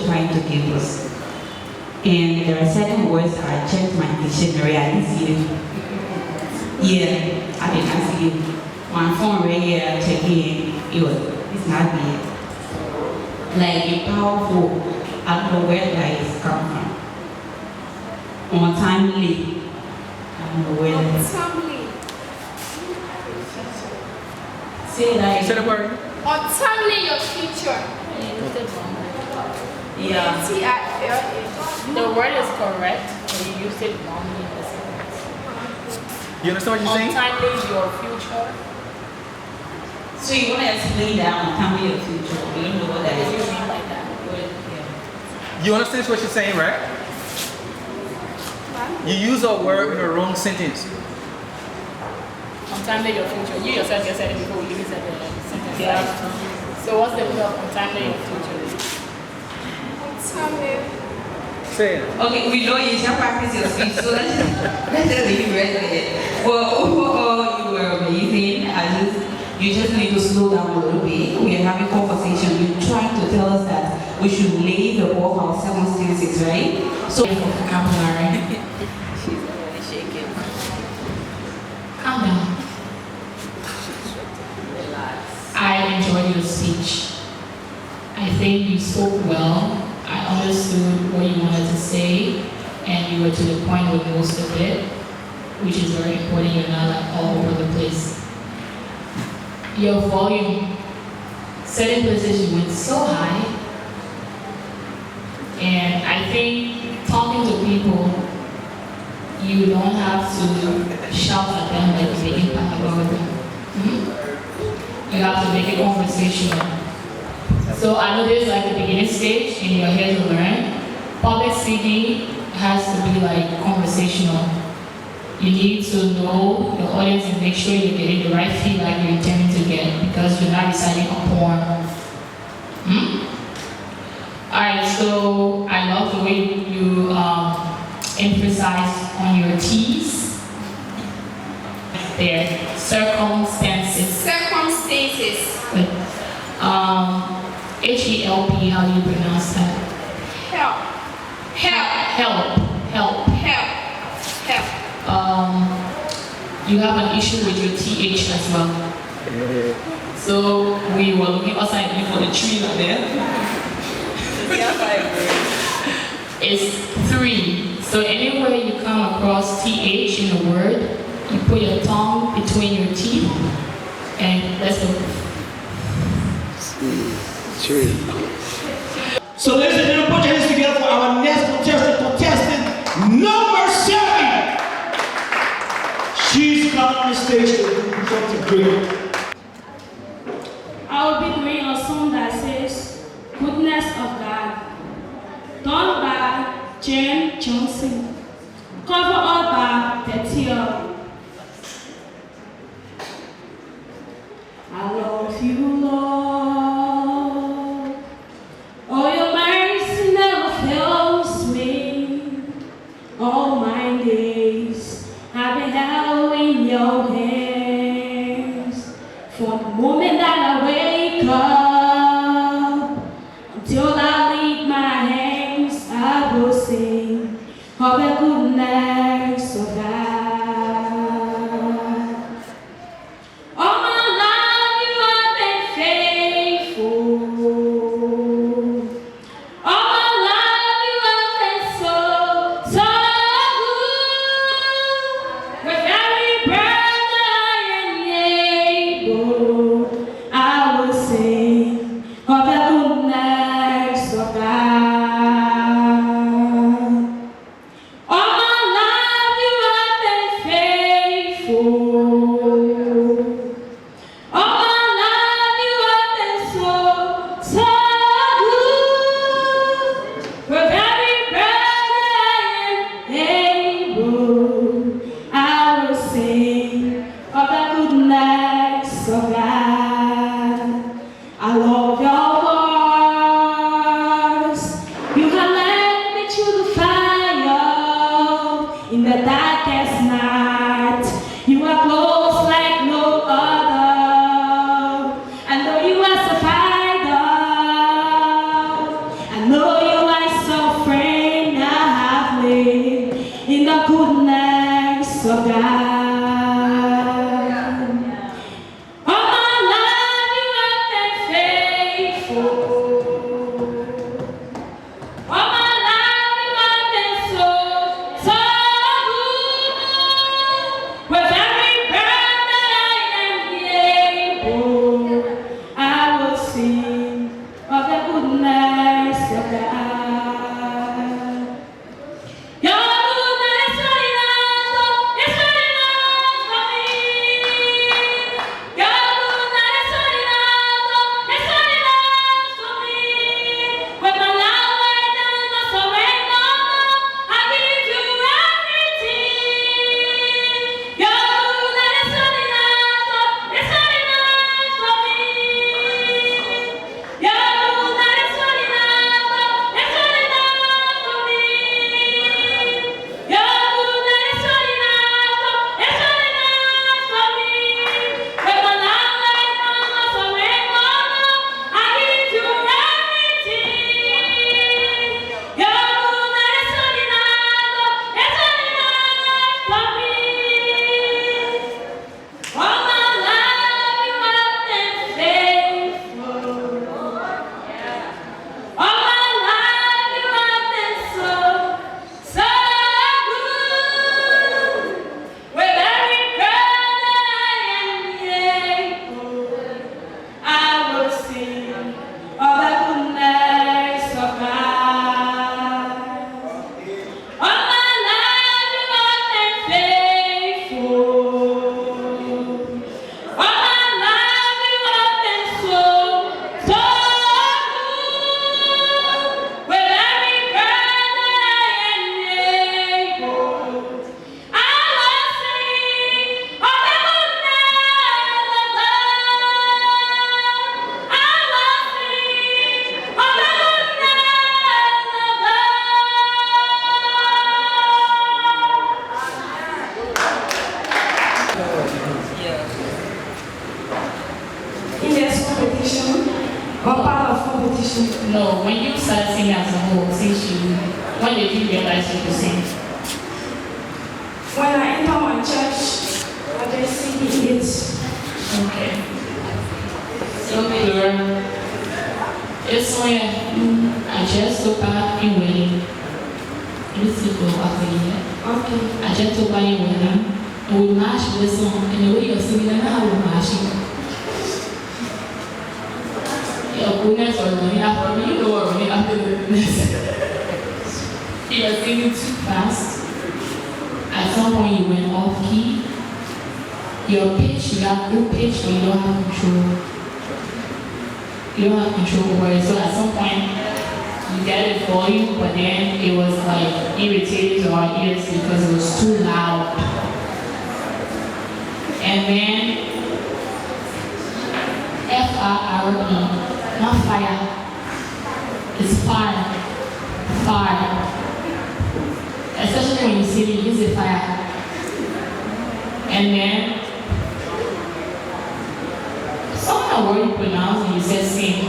trying to give us. And there are certain words I checked my dictionary, I didn't see it. Yeah, I did not see it. My phone right here, I checked it's not there. Like a powerful, I don't know where that is come from. Untimely, I don't know where that is. Untimely. Say that. Say the word. Untimely your future. Yeah. The word is correct, but you used it wrongly in the sentence. You understand what you're saying? Untimely your future. So you want to explain that untimely your future? You don't know what that is. What do you mean by that? You understand what you're saying, right? You use a word in the wrong sentence. Untimely your future. You yourself just said it before you said the sentence. Yeah. So what's the meaning of untimely your future? Untimely. Say it. Okay, we know you shall practice your speech, so let's just leave right there. Well, overall, you were amazing. You just need to slow down a little bit. We are having conversation. You're trying to tell us that we should lay the above our circumstances, right? So, for vocabulary. She's already shaking. Calm down. I enjoyed your speech. I think you spoke well. I understood what you wanted to say, and you were to the point with most of it, which is very important. You're not like all over the place. Your volume, certain places you went so high, and I think talking to people, you don't have to shout at them like you make impact about them. You have to make it conversational. So I know there's like the beginning stage and you're here to learn. Public speaking has to be like conversational. You need to know the audience and make sure you're getting the right feedback you're intending to get because you're not reciting a poem. Alright, so I love the way you emphasize on your T's. There, circumstances. Circumstances. Good. H-E-L-P, how do you pronounce that? Help. Help. You have an issue with your TH as well. So we were looking outside for the tree up there. It's 3. So anywhere you come across TH in a word, you put your tongue between your teeth and let's go. So ladies and gentlemen, put your hands together for our next contestant number 7. She's coming on the stage to do something great. I will be doing a song that says, Goodness of God, done by Jane Johnson, cover up by Petia. I love you, Lord. Oh, your mercy never fails me. All my days I've been held in your hands. From the moment that I wake up until I leave my hands, I will sing of the goodness of God. All my life you have been faithful. All my life you have been so, so good. With every breath that I am able, I will sing What part of competition? No, when you started singing as a whole, when did you realize you could sing? When I enter my church, I just sing it. Okay. So, Laura, it's when I just took part in wedding. This is go after here. Okay. I just took part in wedding. And we march the song, and the way you're singing, I know how we march it. Your goodness was running after me, you know what running after the goodness. You were singing too fast. At some point you went off key. Your pitch, you have good pitch, but you don't have control. You don't have control over it. So at some point you get it volume, but then it was like irritating to our ears because it was too loud. And then F-R-R-E, not fire. It's fire. Fire. Especially when you see me use the fire. And then somehow word you pronounce when you said sing.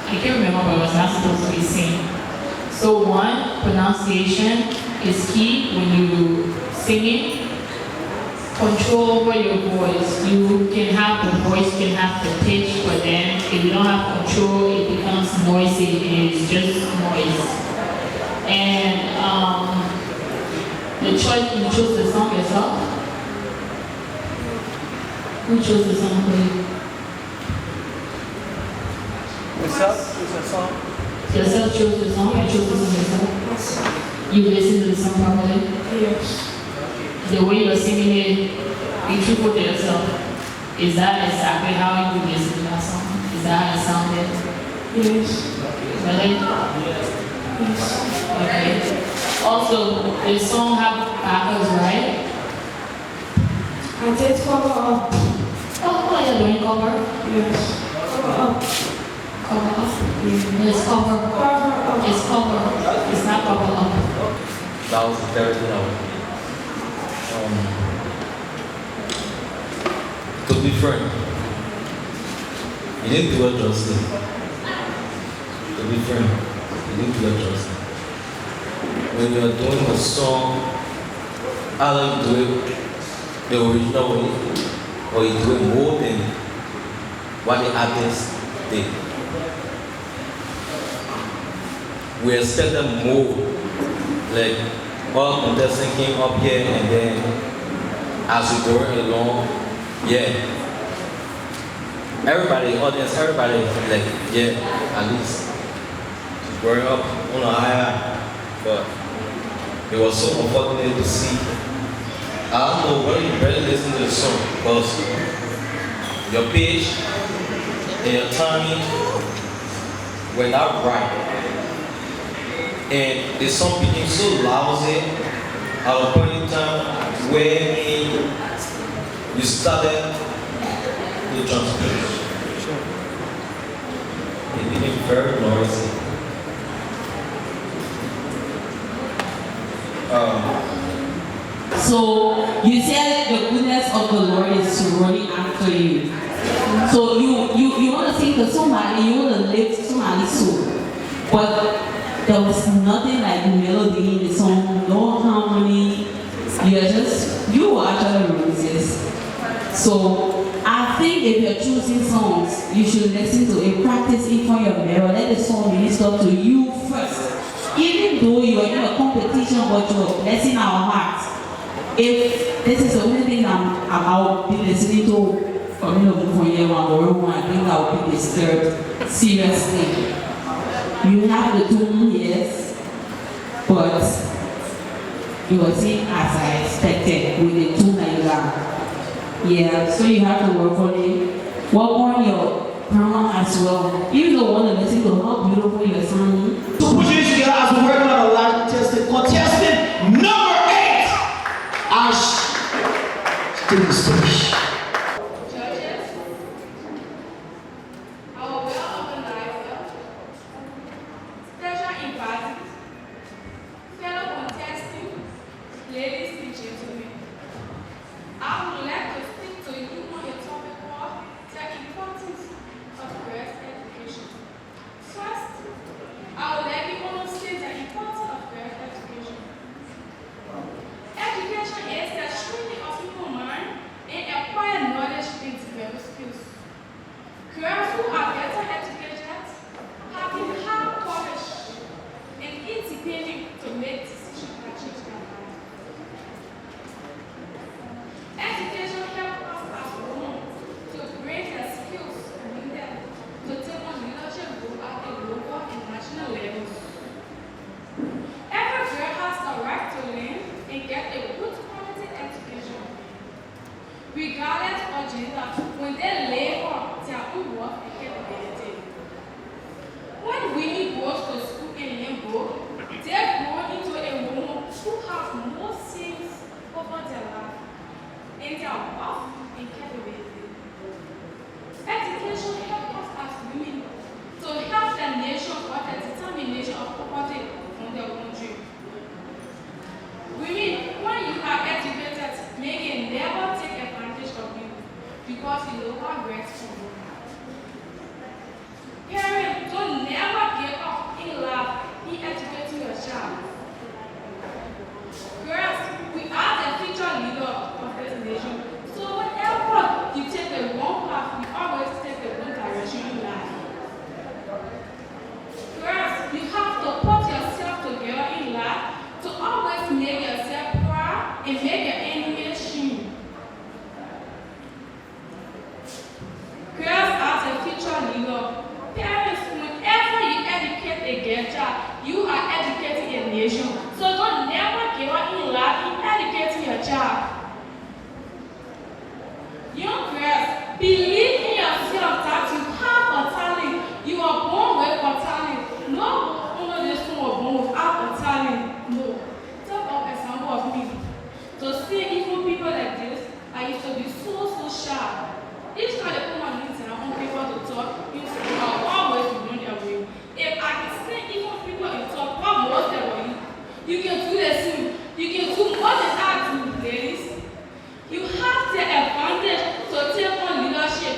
I can't remember, but it was not supposed to be sing. So one, pronunciation is key when you sing it. Control over your voice. You can have the voice, you can have the pitch, but then if you don't have control, it becomes noisy. It's just noise. And the choice, you chose the song yourself? Who chose the song for you? Yourself? Choose a song? Yourself chose the song? You chose the song yourself? You listened to the song properly? Yes. The way you're singing it, be truthful to yourself. Is that exactly how you listen to that song? Is that how it sounded? Yes. Really? Yes. Okay. Also, the song have backers, right? I did cover up. Oh, you're doing cover? Yes. Cover up. Cover up? It's cover. Cover up. It's cover. It's not cover up. That was very good. To be frank, you didn't do it justice. To be frank, you didn't do it justice. When you are doing a song, either you do it the original way, or you do it more than what the artist did. We expect them more, like all contestants came up here and then as we go along, yeah. Everybody, audience, everybody, like, yeah, at least growing up on a higher, but it was so unfortunate to see. I don't know whether you better listen to the song because your pitch and your timing were not right. And the song became so lousy at a point in time where you started the transcription. It became very noisy. So you said the goodness of the Lord is running after you. So you want to sing to somebody, you want to lift somebody's soul. But there was nothing like the melody in the song, no harmony. You are actually roses. So I think if you're choosing songs, you should listen to it, practice it for your mirror. Let the song minister to you first. Even though you are in a competition, but you are blessing our hearts. If this is the only thing I'll be listening to from year one or I think I'll be disturbed seriously. You have the tune, yes, but you will sing as I expected with the tune that you have. Yeah, so you have to work on it. Work on your grammar as well. If you don't want to listen to how beautiful your song is. So put your hands together as we work on a live contestant. Contestant number 8, Ash, to the stage. Ladies and gentlemen, I would like to speak to you on the topic of the importance of breast talent or gender when they labor their own work and capability. When women go to school and learn both, they grow into a woman who has more things over their life and their wealth and capability. Education helps us as women to help the nation for the determination of property from their country. Women, when you are educated, may they never take advantage of you because you lower grades from you. Parents, don't never give up in love in educating your child. Girls, we are the future leader of this nation. So whenever you take the wrong path, we always take the wrong direction in life. Girls, you have to put yourself together in life to always make yourself proud and make your enemies shame. Girls are the future leader. Parents, whenever you educate a girl child, you are educating a nation. So don't never give up in life in educating your child. Young girls, believe in yourself that you have a talent. You are born with a talent. No one this one was born without a talent. No. Take an example of me. To see even people like this, I used to be so shy. Each time they put my lips and I want people to talk, you see, I'll always be running away. If I can see even people in talk, what more than you? You can do the same. You can do more than I do, ladies. You have the advantage to take on leadership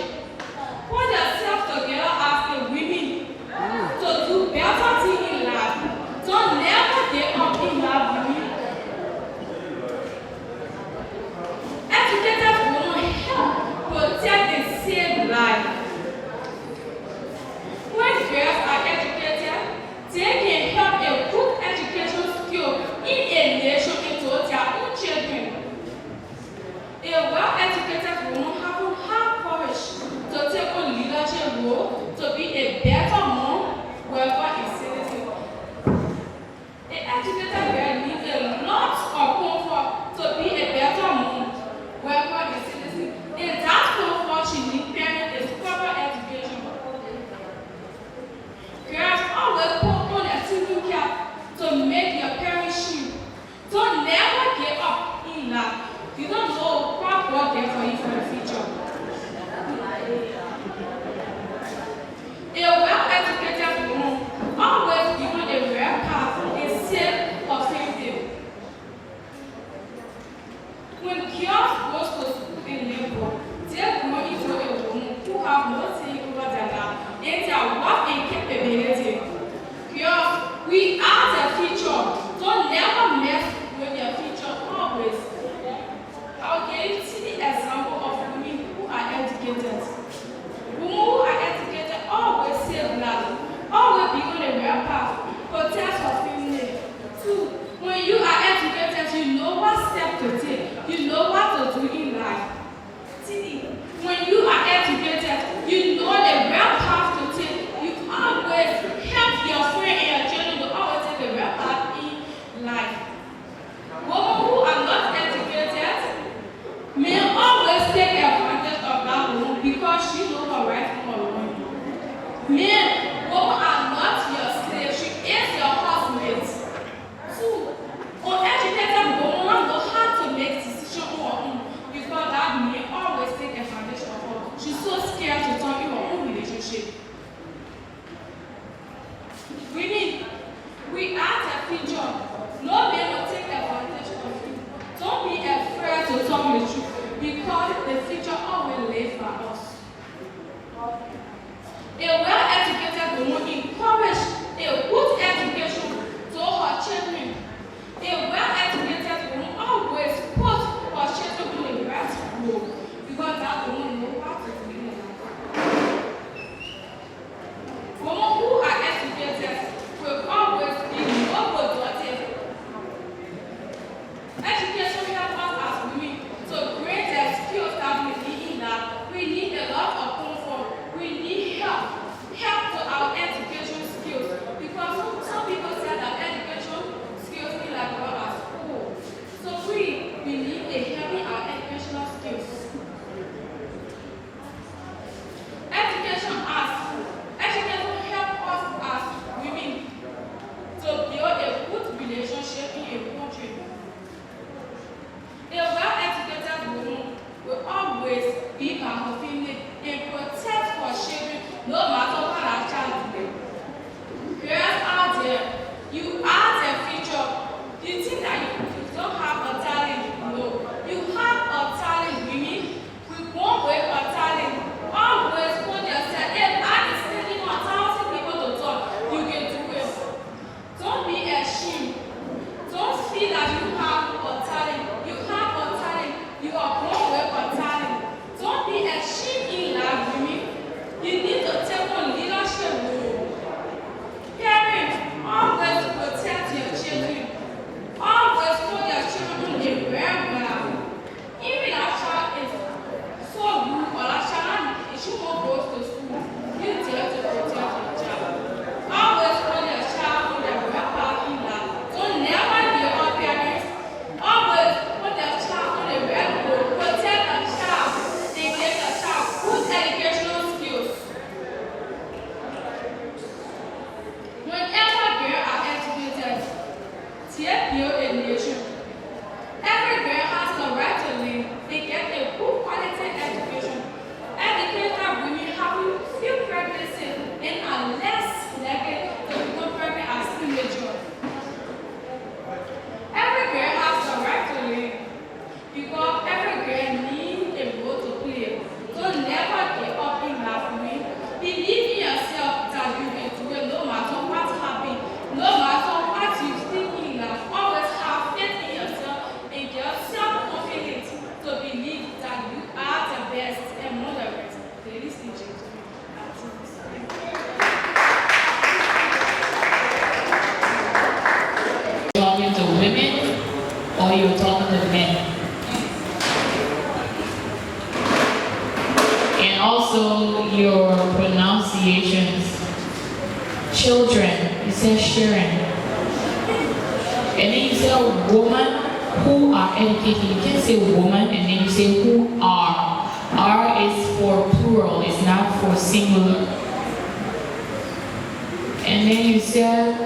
will feel it and protect our children no matter what our child do. Girls out there, you are their future. You think that you don't have a talent? No. You have a talent, women. We won't wait for talent. Always put yourself. If I is sending 1,000 people to talk, you can do it. Don't be ashamed. Don't feel that you have a talent. You have a talent. You are born with a talent. Don't be ashamed in life, women. You need to take on leadership role. Parents, always protect your children. Always put your children on the right ground. Even our child is so rude or our child she won't go to school, you dare to protect your child. Always put your child on the right path in life. Don't never be your parents. Always put your child on the right road. Protect your child. They give your child good educational skills. Whenever girls are educated, they build a nation. Every girl has the right to live and get a good quality education. Educated women have few pregnancies and are less likely to become pregnant as teenagers. Every girl has the right to live because every girl needs a role to play. So never give up in life, women. Believe in yourself that you can do it no matter what happens, no matter what you think in life. Always have faith in yourself and get self-confidence to believe that you are the best and not the rest. Ladies and gentlemen, that's it. Talking to women or you're talking to men? And also your pronunciations. Children, you say children. And then you say woman who are educated. You can't say woman and then you say who are. R is for plural, it's not for singular. And then you said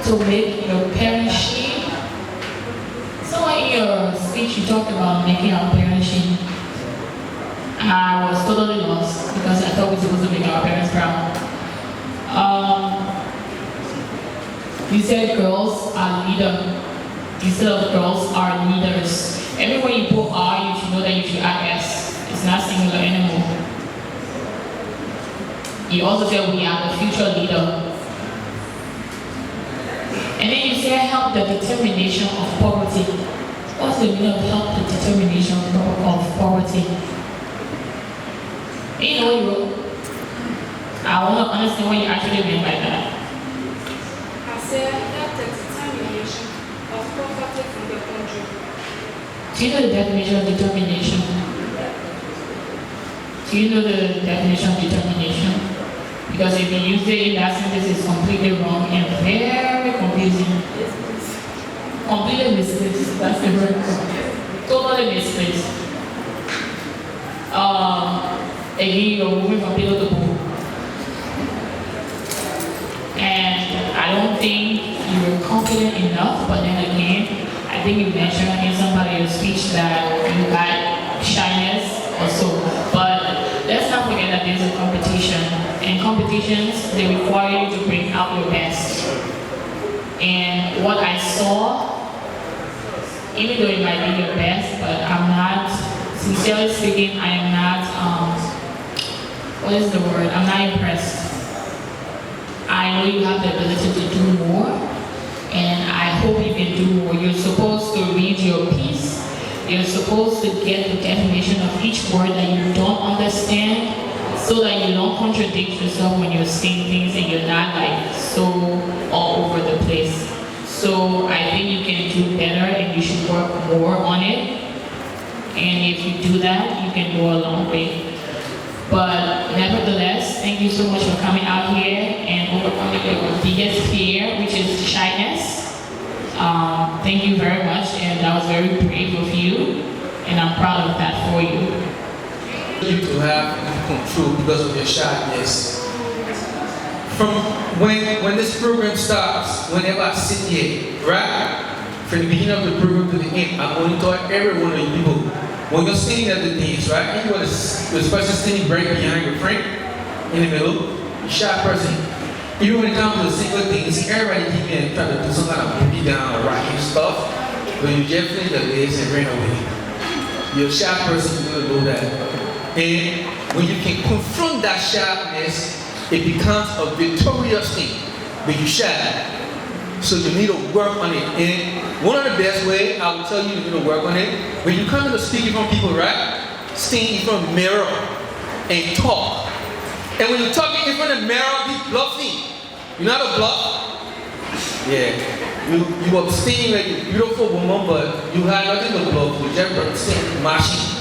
to make your parents shame. So in your speech you talked about making our parents shame. I was totally lost because I thought we were supposed to make our parents proud. You said girls are leaders instead of girls are leaders. Everywhere you put R, you should know that you should add S. It's not singular anymore. You also said we are the future leader. And then you say help the determination of poverty. What's the meaning of help the determination of poverty? You know what you wrote? I want to understand what you actually meant by that. I said help the determination of poverty from the country. Do you know the definition of determination? Do you know the definition of determination? Because if you use it in that sentence, it's completely wrong and very confusing. Completely misplaced. That's the word. Totally misplaced. Again, you're moving from pillow to pole. And I don't think you were confident enough, but then again, I think you mentioned in somebody else's speech that you had shyness or so. But let's not forget that there's a competition. And competitions, they require you to bring out your best. And what I saw, even though it might be your best, but I'm not, sincerely speaking, I am not, what is the word? I'm not impressed. I know you have the ability to do more, and I hope you can do more. You're supposed to read your piece. You're supposed to get the definition of each word that you don't understand, so that you don't contradict yourself when you're saying things and you're not like so all over the place. So I think you can do better and you should work more on it. And if you do that, you can go a long way. But nevertheless, thank you so much for coming out here and overcoming your biggest fear, which is shyness. Thank you very much, and that was very brave of you, and I'm proud of that for you. You to have control because of your shyness. From when this program starts, whenever I sit here, right? From the beginning of the program to the end, I'm going to tell every one of you people, when you're standing at the dance, right? And you want this person standing right behind your friend in the middle, you shy person. Even when it comes to the single dance, everybody keep in trying to do some kind of boogie down or rocking stuff, but you just fling the legs and ran away. You're a shy person, you're gonna know that. And when you can confront that shyness, it becomes a victorious thing. But you shy. So you need to work on it. And one of the best ways I will tell you to work on it, when you come to speak in front of people, right? Stand in front of the mirror and talk. And when you're talking in front of the mirror, be bluffing. You're not a bluff. Yeah. You abstain like a beautiful woman, but you have nothing to bluff. You just abstain, mashing.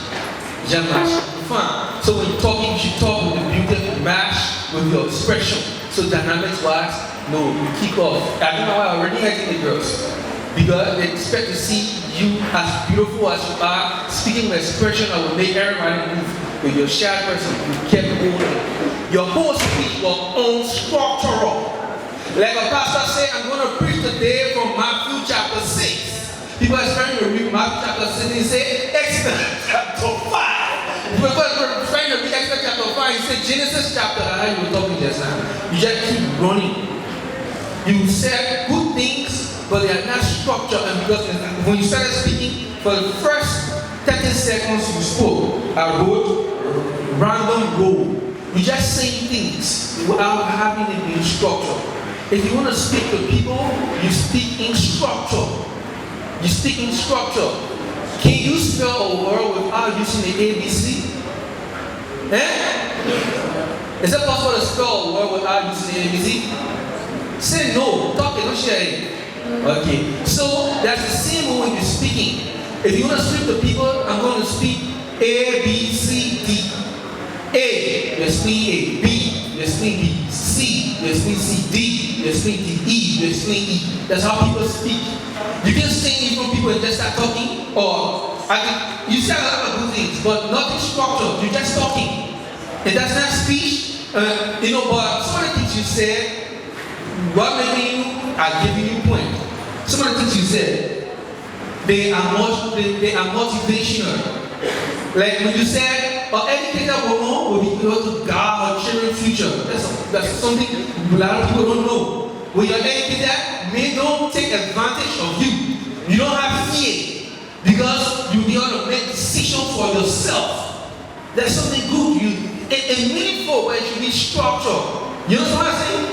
Just mashing. Fine. So when you're talking, you should talk with the beauty, match with your expression. So dynamics wise, no, you kick off. I don't know why I already had the girls. Because they expect to see you as beautiful as you are, speaking with expression that will make everybody move. But you're a shy person, you kept going. Your whole speech was unstructural. Like a pastor said, I'm going to preach today from Matthew chapter 6. People are trying to read Matthew chapter 6 and he said, Exodus chapter 5. People are trying to read Exodus chapter 5. He said, Genesis chapter, how you were talking just now. You just keep running. You said good things, but they are not structured. And because when you started speaking, for the first 30 seconds you spoke, I wrote random roll. You just saying things without having it in structure. If you want to speak to people, you speak in structure. You speak in structure. Can you spell a word without using the ABC? Eh? Is it possible to spell a word without using the ABC? Say no. Talk it. Don't share it. Okay. So that's the same way when you're speaking. If you want to speak to people, I'm going to speak A, B, C, D. A, you explain A. B, you explain B. C, you explain C. D, you explain D. E, you explain E. That's how people speak. You can stand in front of people and just start talking, or you say a lot of good things, but nothing structured. You're just talking. And that's not speech. But some of the things you said, what making you are giving you point. Some of the things you said, they are motivational. Like when you said, an educated woman will be able to guard her children's future. That's something a lot of people don't know. When you're educated, men don't take advantage of you. You don't have fear because you'll be able to make decisions for yourself. That's something good. A meaningful way should be structure. You know what I'm saying?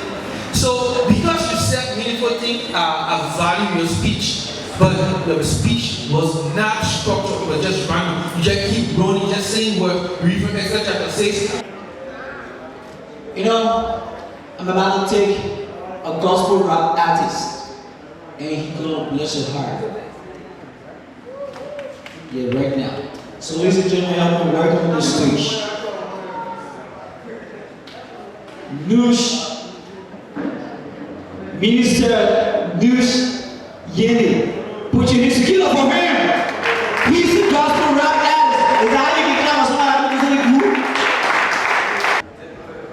So because you said meaningful things, I value your speech. But the speech was not structured, it was just random. You just keep running, just saying words. Read from Exodus chapter 6. I'm about to take a gospel rap artist and he's gonna bless your heart. Yeah, right now. So ladies and gentlemen, I'm gonna welcome on the stage Nush, Minister Nush Yeni. Put your hands together for him. He's the gospel rap artist. Is that how you can come as group?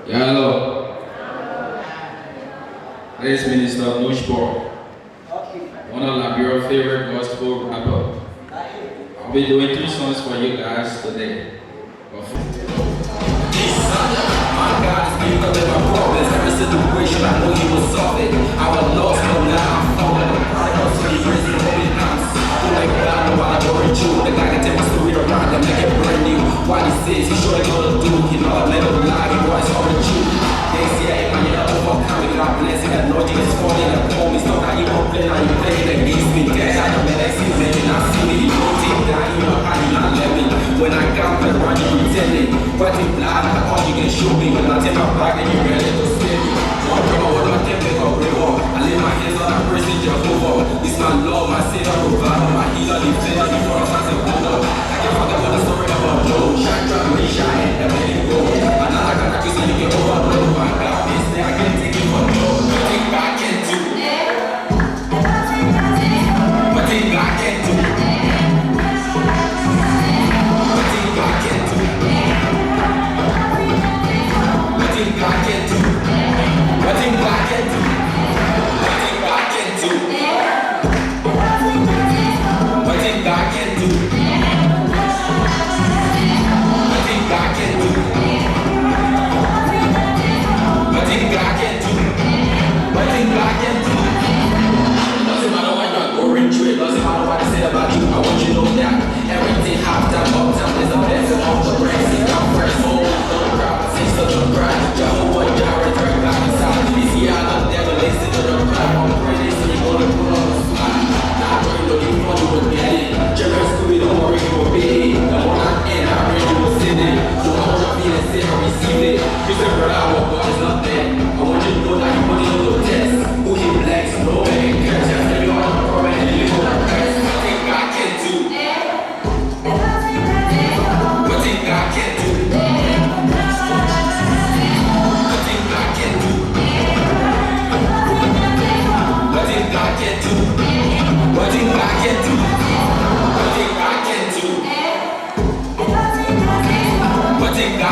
Yeah, hello. This is Minister Nushbor, one of Liberia's favorite gospel rapper. I'll be doing 2 songs for you guys today. My God is bigger than my problems. Every situation I know He will solve it. I was lost, but now I'm falling. The prodigal son, He raised me holy hands. Who like God, know I adore you. The guy can take my story around and make it brand new. What He says, He surely gonna do. He know I've never lied, He was all the truth. They say I am here overcoming. God blessing, that logic is falling upon me. It's not that you won't play, now you play against me. Dead out of the next season, you not see me. You don't take that, you know how you not let me. When I come to run, you pretending. But in blood, all you can show me. When I take my back and you ready to spin me. One drama, what I can make a reward. I lay my hands on that person, Jehovah. It's my Lord, my Savior, provider, my healer, defender, the first as a wonder. I can't forget what the story about Joe. Shine, try, Misha, and the man go. Another guy that you say you can overload. My God, this day I can't take it for no. Nothing God can do. Nothing God can do. Nothing God can do. Nothing God can do. Nothing God can do. Nothing God can do.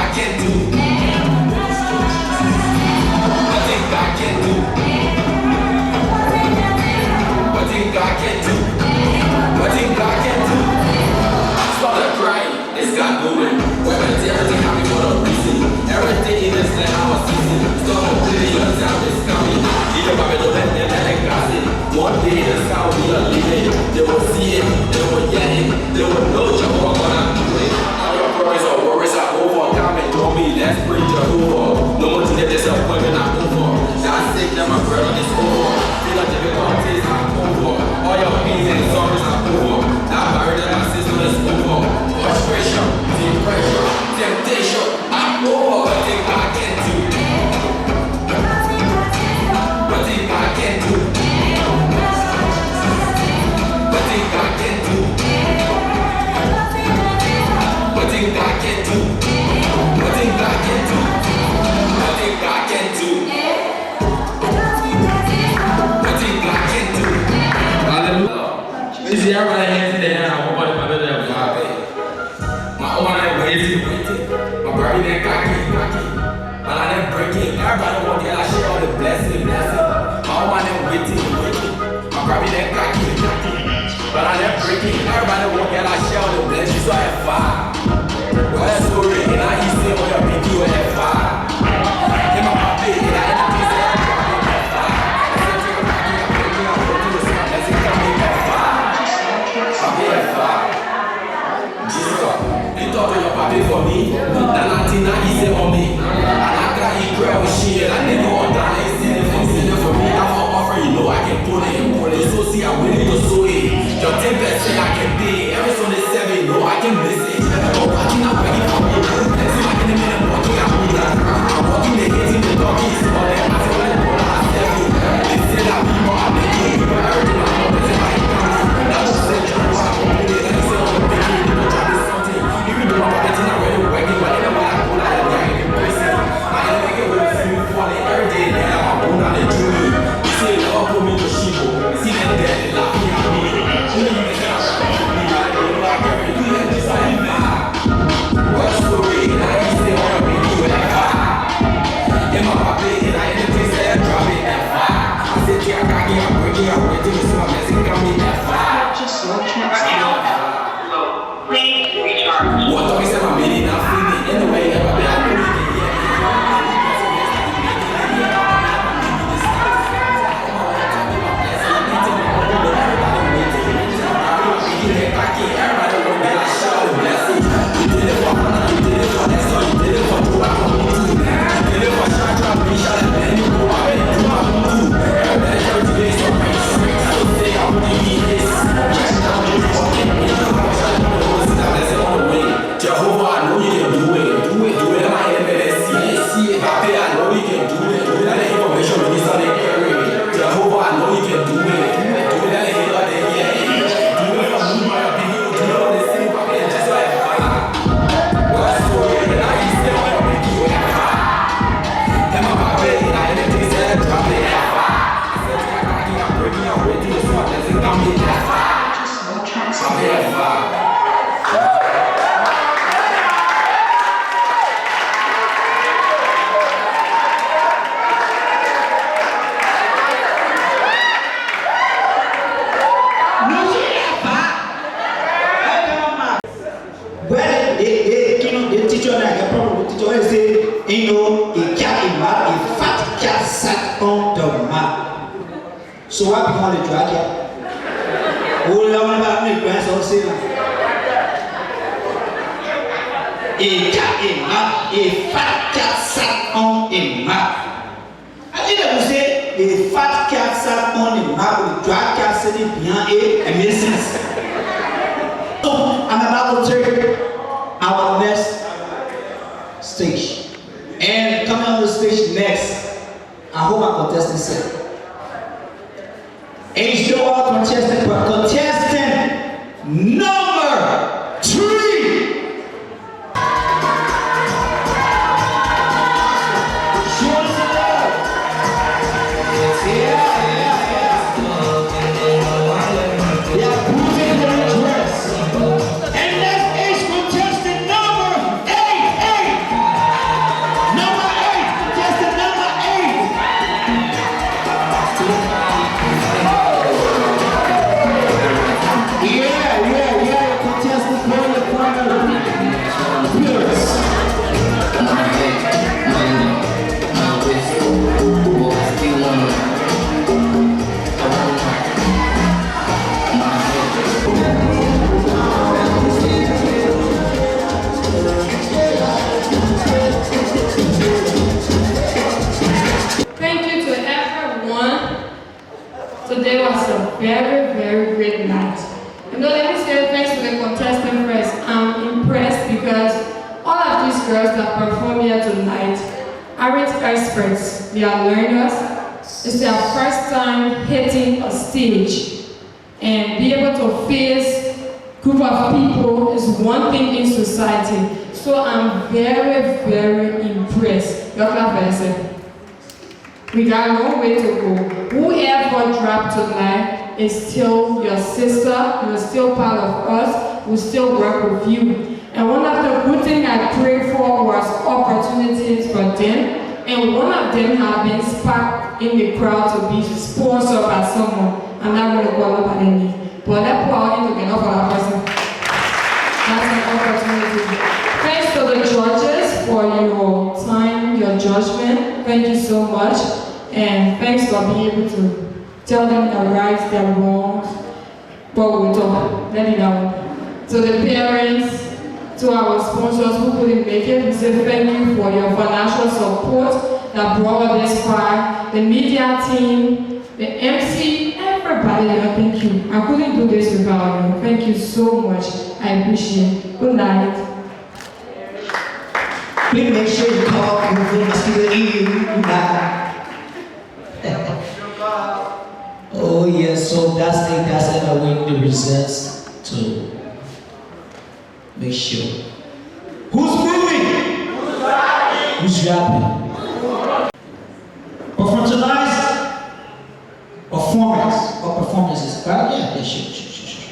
God can do. Nothing God can do. Nothing God can do. Nothing God can do. Stop the crying, it's God doing. Weapons, everything happy for a reason. Everything in this land I was season. Stop complaining, your time is coming. Either by the let them let it gas it. One day the sky will be a living. They will see it, they will get it, they will know Jehovah gonna do it. All your worries or worries are over. Come and don't be, let's pray Jehovah. No more to get disappointment, I'm over. That sickness, my brother, is over. Feel like difficulties are over. All your pains and sorrows are over. That burden and system is over. Frustration, depression, temptation, I'm over. Nothing I can do. Nothing I can do. Nothing I can do. Nothing I can do. Nothing I can do. Nothing I can do. Nothing I can do. Hallelujah. This year, when I hear today, I hope I'm going to have my own life waiting. My brother didn't cocky. My life didn't breaking. Everybody want to get a share of the blessing. My own life waiting. My brother didn't cocky. But I didn't breaking. Everybody want to get a share of the blessing. So I have fire. What's the story? And I used to say, what your people will have fire. In my papi, and I had to be there. For me, that Latina is on me. And I got you girl with shit. I never want that. It's in it for me. I'm an offer, you know I can pull it. So see, I'm willing to sew it. Your 10% I can pay. Every Sunday 7, no, I can miss it. I'm watching out begging for me. Let's see, I can admit I'm walking out with that. I'm walking the hits in the doggies. All them, I say, well, I'm seven. They say that we more are making. Everything I'm not missing, I can count it. That's what I said, I'm complaining. And I say, I'm making. You know, try this something. Even though I'm getting already working, but anyway, I pull out the guy in person. I ain't making with a few falling every day. Now I'm pulling out the dream. You say, Lord, put me to sheep. See them there, they laughing at me. You know, you can't run me. I don't like every day. This I am now. What's the way? And I used to want to be you and fire. In my papi, and I ain't the say, drop it and fire. I said, yeah, I'm breaking, I'm waiting to see my message coming and fire. Just watch my please recharge. What do we say about me? Not feeling anyway. Never be able to Jehovah, I know you can do it. Do it. Am I in the see it? I know you can do it. Do it. That information minister they carry. Jehovah, I know you can do it. Do it. That they hear they hear. Do it for me, my opinion. Do it for the same family. Just like what's the way? And I used to want to make you a fire. And my baby, and I ain't the say drop it at fire. I said I'm breaking out with you, so I'm letting come in at fire. Drop it at fire. You know, a cat in map, a fat cat sat on the map. So what become the dragon? Oh, Lord, my grandson say a cat in map, a fat cat sat on a map. I think that we say a fat cat sat on a map with drag cat sitting behind it, makes sense. So I'm about to take our next stage. And coming on the stage next, I hope our contestant said. Age no all contestant, but contestant number 3. very, very great night. Let me say thanks to the contestant first. I'm impressed because all of these girls that perform here tonight aren't experts. They are learners. It's their first time hitting a stage. And be able to face a group of people is one thing in society. So I'm very, very impressed. We got a long way to go. Whoever dropped tonight is still your sister. You're still part of us. We still work with you. And one of the good things I prayed for was opportunities for them. And one of them have been sparked in the crowd to be sponsored by someone. I'm not going to call up by any. But that power into get off of that person. That's an opportunity. Thanks to the judges for your time, your judgment. Thank you so much. And thanks for being able to tell them their rights, their wrongs. But we'll talk. Let it out. To the parents, to our sponsors who couldn't make it, we say thank you for your financial support that brought us this far. The media team, the MC, everybody, thank you. I couldn't do this without you. Thank you so much. I appreciate it. Good night. Please make sure you call the EU. Oh yes, so that's the way the results to make sure. Who's moving? Who's rapping? But from tonight's performances, yeah, sure.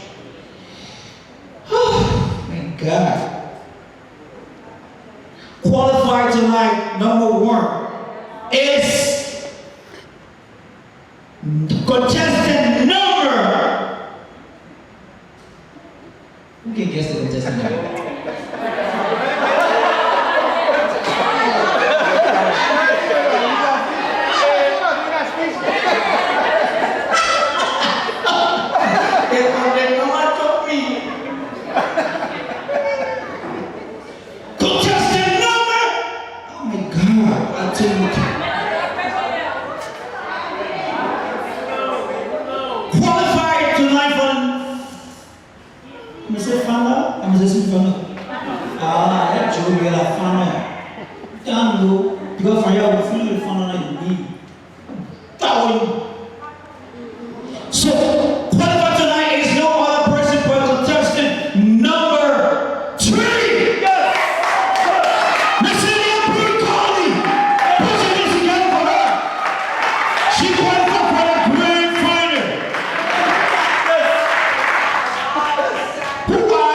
Oh my God. Qualified tonight, number 1 is contestant number. Who can guess the contestant number? Qualified tonight for Mr. Fana? I'm just Fana. That joke, you're a Fana. Damn, no. Because for you, I will feel the Fana like you need. That way. So, qualified tonight is no other person but contestant number 3. Yes! Mr. Put your hands together for her. She qualified for the grand final. Wow!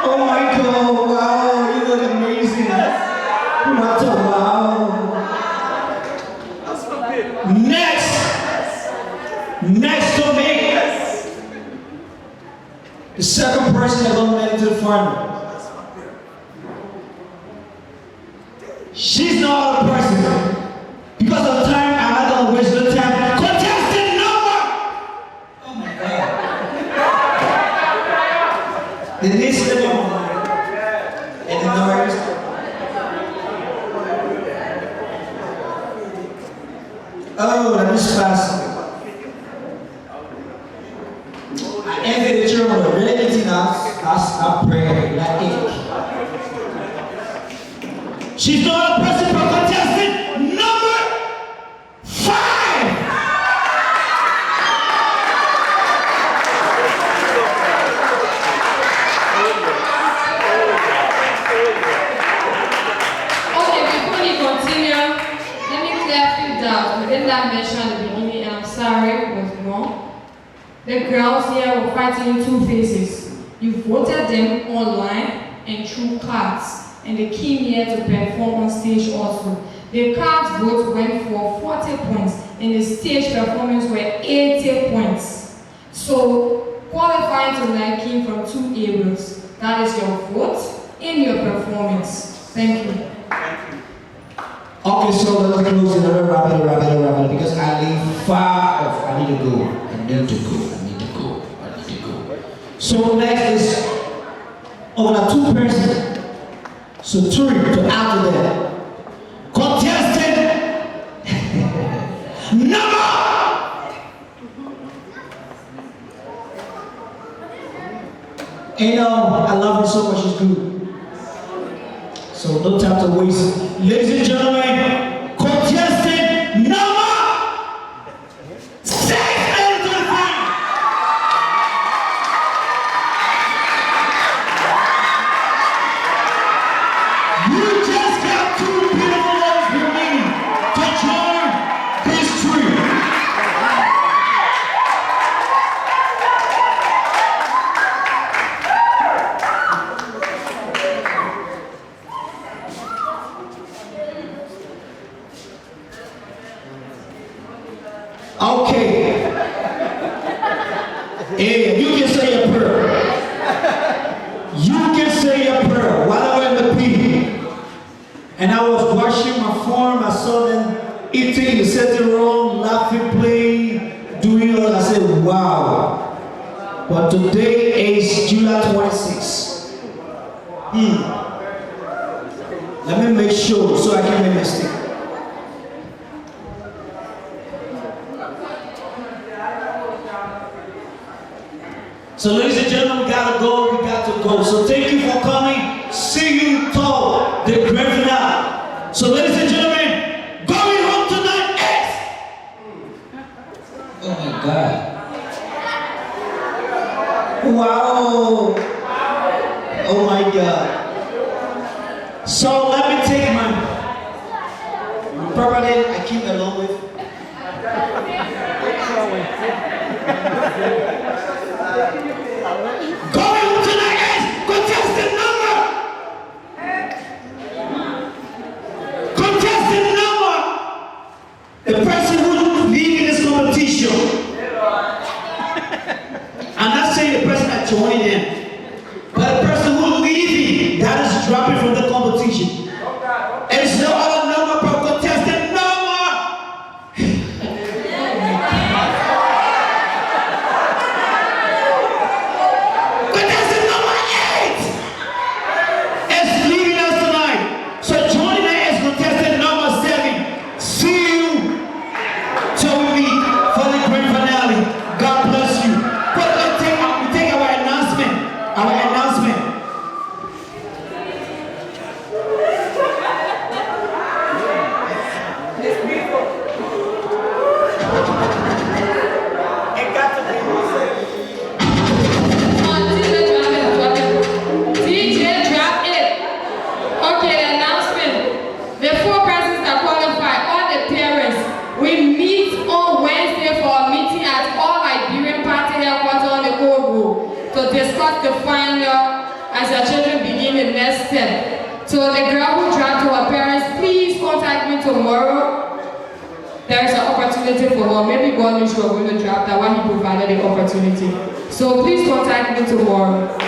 Oh my God! Wow! You look amazing. What a wow! Next to me, the second person that will make it to the final. She's not a person. Because of time, I'm not going to waste the time. Contestant number! Oh my God. The next level. And the numbers. Oh, that is fast. I envy the children with really I pray like it. She's not a person but contestant number 5. Okay, before we continue, let me clear a few doubts. We did not mention at the beginning, and I'm sorry, it was wrong. The girls here were fighting in 2 phases. You voted them online and through cards. And they came here to perform on stage also. The cards vote went for 40 points and the stage performance were 80 points. So qualifying tonight came from 2 areas. That is your vote and your performance. Thank you. Okay, so let's close it. Rapid, because I live far off. I need to go. So next is over 2 persons. So 3 to add to that. Contestant number And I love her so much, she's good. So no time to waste. Ladies and gentlemen, contestant number 6. You just got 2 beautiful ladies remaining to join this tree. Okay. Yeah, you can say a prayer. You can say a prayer while I was in the P. And I was washing my form. I saw them eating, sitting around, laughing, playing, doing all. I said, wow. But today is July 26th. Let me make sure so I can make a mistake. So ladies and gentlemen, we gotta go. So thank you for coming. See you tall, the grand finale. So ladies and gentlemen, going home tonight is... Oh my God. Wow. Oh my God. So let me take my property I keep along with. Going tonight is contestant number. The person who leading this competition. I'm not saying the person that joined them, but the person who leaving that is dropping from the competition. It's no other number but contestant number. To discuss the final as your children begin the next step. So the girl who dropped to her parents, please contact me tomorrow. There is an opportunity for her. Maybe God knows you are going to drop that one, he provided the opportunity. So please contact me tomorrow.